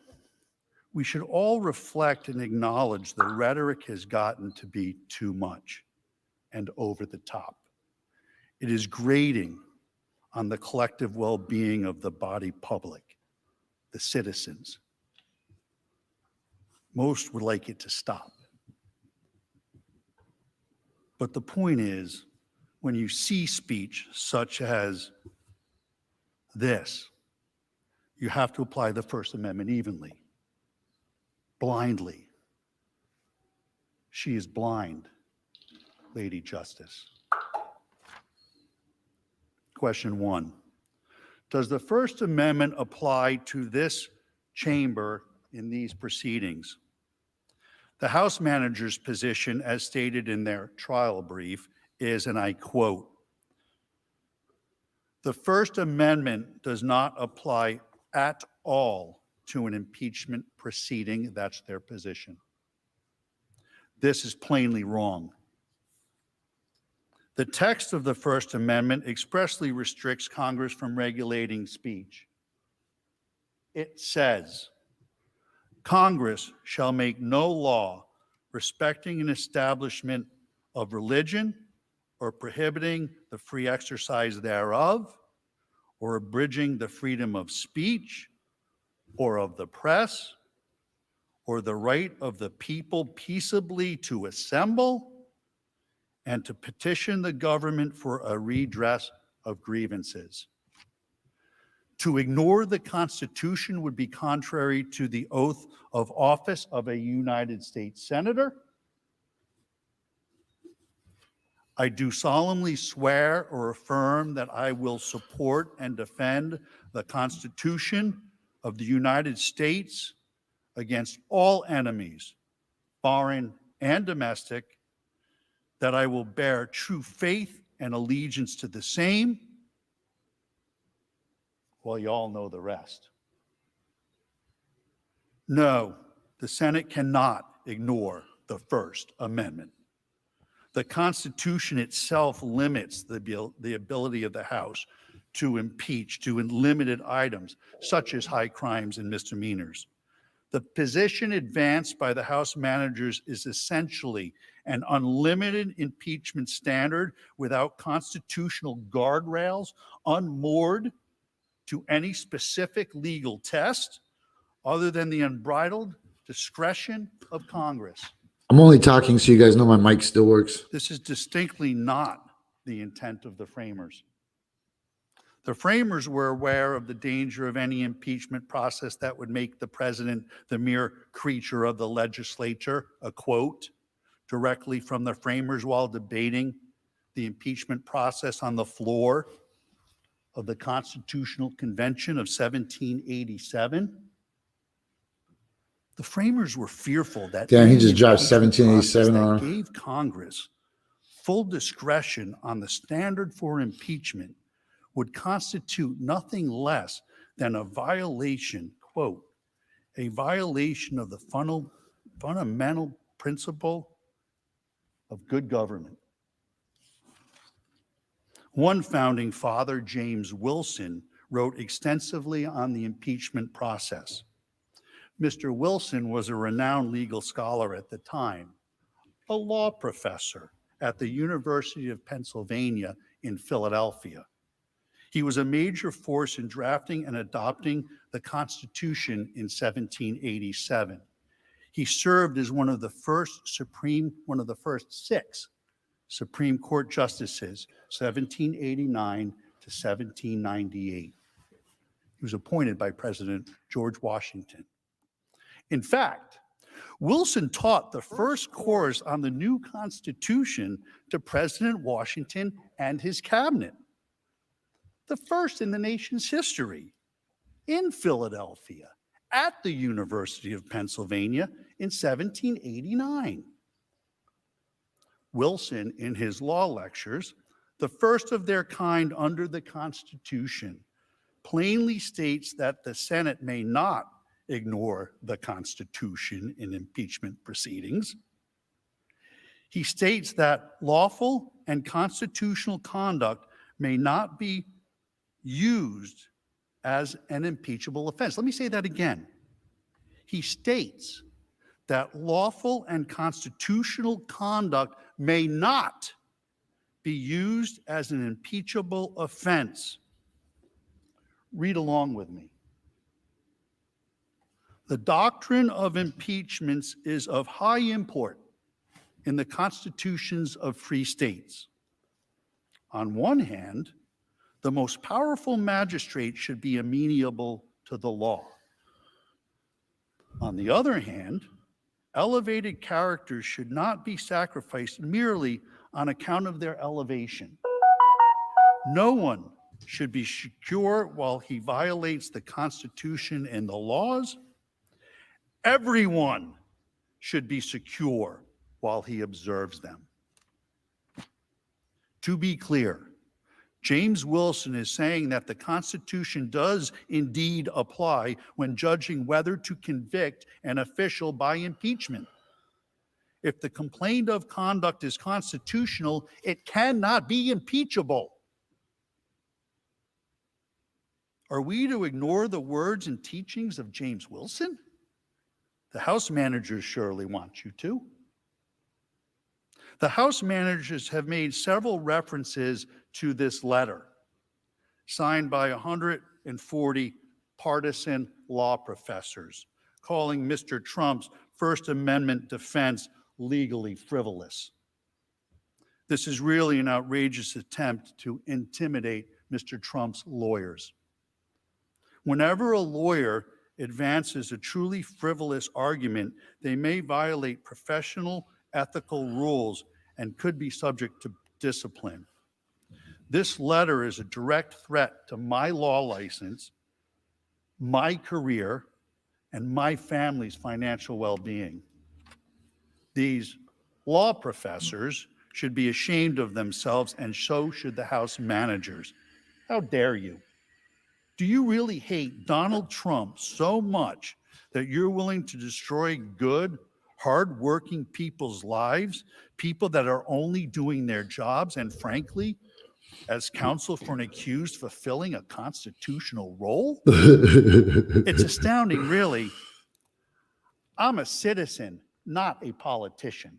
we should all reflect and acknowledge the rhetoric has gotten to be too much and over the top. It is grating on the collective well-being of the body politic, the citizens. Most would like it to stop. But the point is, when you see speech such as this, you have to apply the First Amendment evenly, blindly. She is blind, Lady Justice. Question 1. Does the First Amendment apply to this chamber in these proceedings? The House manager's position, as stated in their trial brief, is, and I quote, "The First Amendment does not apply at all to an impeachment proceeding." That's their position. This is plainly wrong. The text of the First Amendment expressly restricts Congress from regulating speech. It says, Congress shall make no law respecting an establishment of religion or prohibiting the free exercise thereof or abridging the freedom of speech or of the press or the right of the people peaceably to assemble and to petition the government for a redress of grievances. To ignore the Constitution would be contrary to the oath of office of a United States Senator. I do solemnly swear or affirm that I will support and defend the Constitution of the United States against all enemies, foreign and domestic, that I will bear true faith and allegiance to the same. Well, you all know the rest. No, the Senate cannot ignore the First Amendment. The Constitution itself limits the ability of the House to impeach to limited items, such as high crimes and misdemeanors. The position advanced by the House managers is essentially an unlimited impeachment standard without constitutional guardrails, unmoored to any specific legal test other than the unbridled discretion of Congress. I'm only talking so you guys know my mic still works. This is distinctly not the intent of the framers. The framers were aware of the danger of any impeachment process that would make the president the mere creature of the legislature, a quote directly from the framers while debating the impeachment process on the floor of the Constitutional Convention of 1787. The framers were fearful that Damn, he any just dropped impeachment 1787 process on that him. gave Congress full discretion on the standard for impeachment would constitute nothing less than a violation, quote, a violation of the fundamental principle of good government. One founding father, James Wilson, wrote extensively on the impeachment process. Mr. Wilson was a renowned legal scholar at the time, a law professor at the University of Pennsylvania in Philadelphia. He was a major force in drafting and adopting the Constitution in 1787. He served as one of the first six Supreme Court justices, 1789 to 1798. He was appointed by President George Washington. In fact, Wilson taught the first course on the new Constitution to President Washington and his cabinet, the first in the nation's history, in Philadelphia, at the University of Pennsylvania in 1789. Wilson, in his law lectures, the first of their kind under the Constitution, plainly states that the Senate may not ignore the Constitution in impeachment proceedings. He states that lawful and constitutional conduct may not be used as an impeachable offense. Let me say that again. He states that lawful and constitutional conduct may not be used as an impeachable offense. Read along with me. The doctrine of impeachments is of high import in the constitutions of free states. On one hand, the most powerful magistrate should be amenable to the law. On the other hand, elevated characters should not be sacrificed merely on account of their elevation. No one should be secure while he violates the Constitution and the laws. Everyone should be secure while he observes them. To be clear, James Wilson is saying that the Constitution does indeed apply when judging whether to convict an official by impeachment. If the complaint of conduct is constitutional, it cannot be impeachable. Are we to ignore the words and teachings of James Wilson? The House managers surely want you to. The House managers have made several references to this letter, signed by 140 partisan law professors, calling Mr. Trump's First Amendment defense legally frivolous. This is really an outrageous attempt to intimidate Mr. Trump's lawyers. Whenever a lawyer advances a truly frivolous argument, they may violate professional ethical rules and could be subject to discipline. This letter is a direct threat to my law license, my career, and my family's financial well-being. These law professors should be ashamed of themselves, and so should the House managers. How dare you? Do you really hate Donald Trump so much that you're willing to destroy good, hardworking people's lives, people that are only doing their jobs, and frankly, as counsel for an accused fulfilling a constitutional role? It's astounding, really. I'm a citizen, not a politician.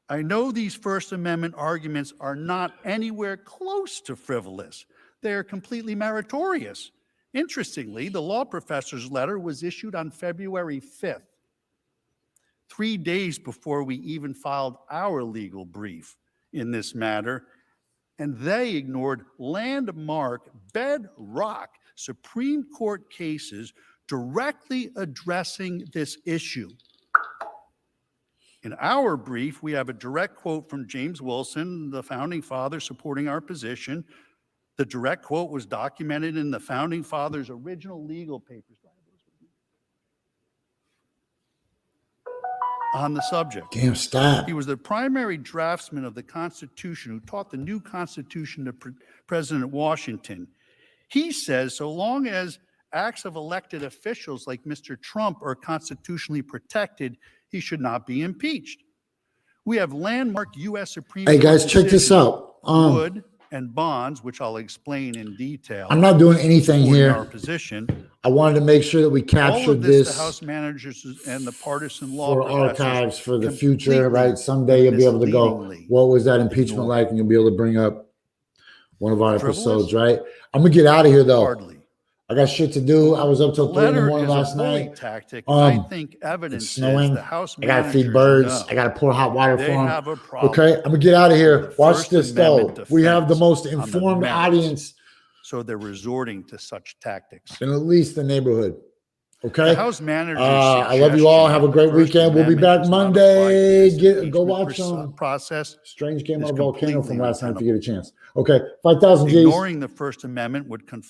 I know these First Amendment arguments are not anywhere close to frivolous. They are completely meritorious. Interestingly, the law professor's letter was issued on February 5th, 3 days before we even filed our legal brief in this matter, and they ignored landmark, bedrock Supreme Court cases directly addressing this issue. In our brief, we have a direct quote from James Wilson, the founding father supporting our position. The direct quote was documented in the founding fathers' original legal papers on the subject. Damn, stop. He was the primary draftsman of the Constitution who taught the new Constitution to President Washington. He says so long as acts of elected officials like Mr. Trump are constitutionally protected, he should not be impeached. We have landmark U.S. Supreme Court Hey guys, check this out. Wood and Bonds, which I'll explain in detail. I'm not doing anything supporting here. Our position. I wanted to make sure that we All captured of this, this the House managers and the partisan law for professors archives for the completely future, right? Someday you'll be able to go, misleadingly what was that impeachment like? And you'll be able to bring up one of our Frivolous? episodes, right? I'm gonna get out of here though. Hardly. I got shit to do. I was up till 3 in the Letter morning is a last bully night. tactic. I think It's evidence is snowing. the House I gotta feed managers birds. know I gotta pour hot water they for have them. a problem. Okay, I'm gonna get out of here. with the Watch First this though. Amendment We have the defense most on the informed merits. audience So they're resorting to such tactics. in at least the neighborhood. Okay. The House managers' I love you all. Have a great weekend. We'll be back Monday. Go watch process. Strange Game is on Volcano completely from last night if you untenable. get a chance. Okay, 5,000 G's. Ignoring the First Amendment would conflict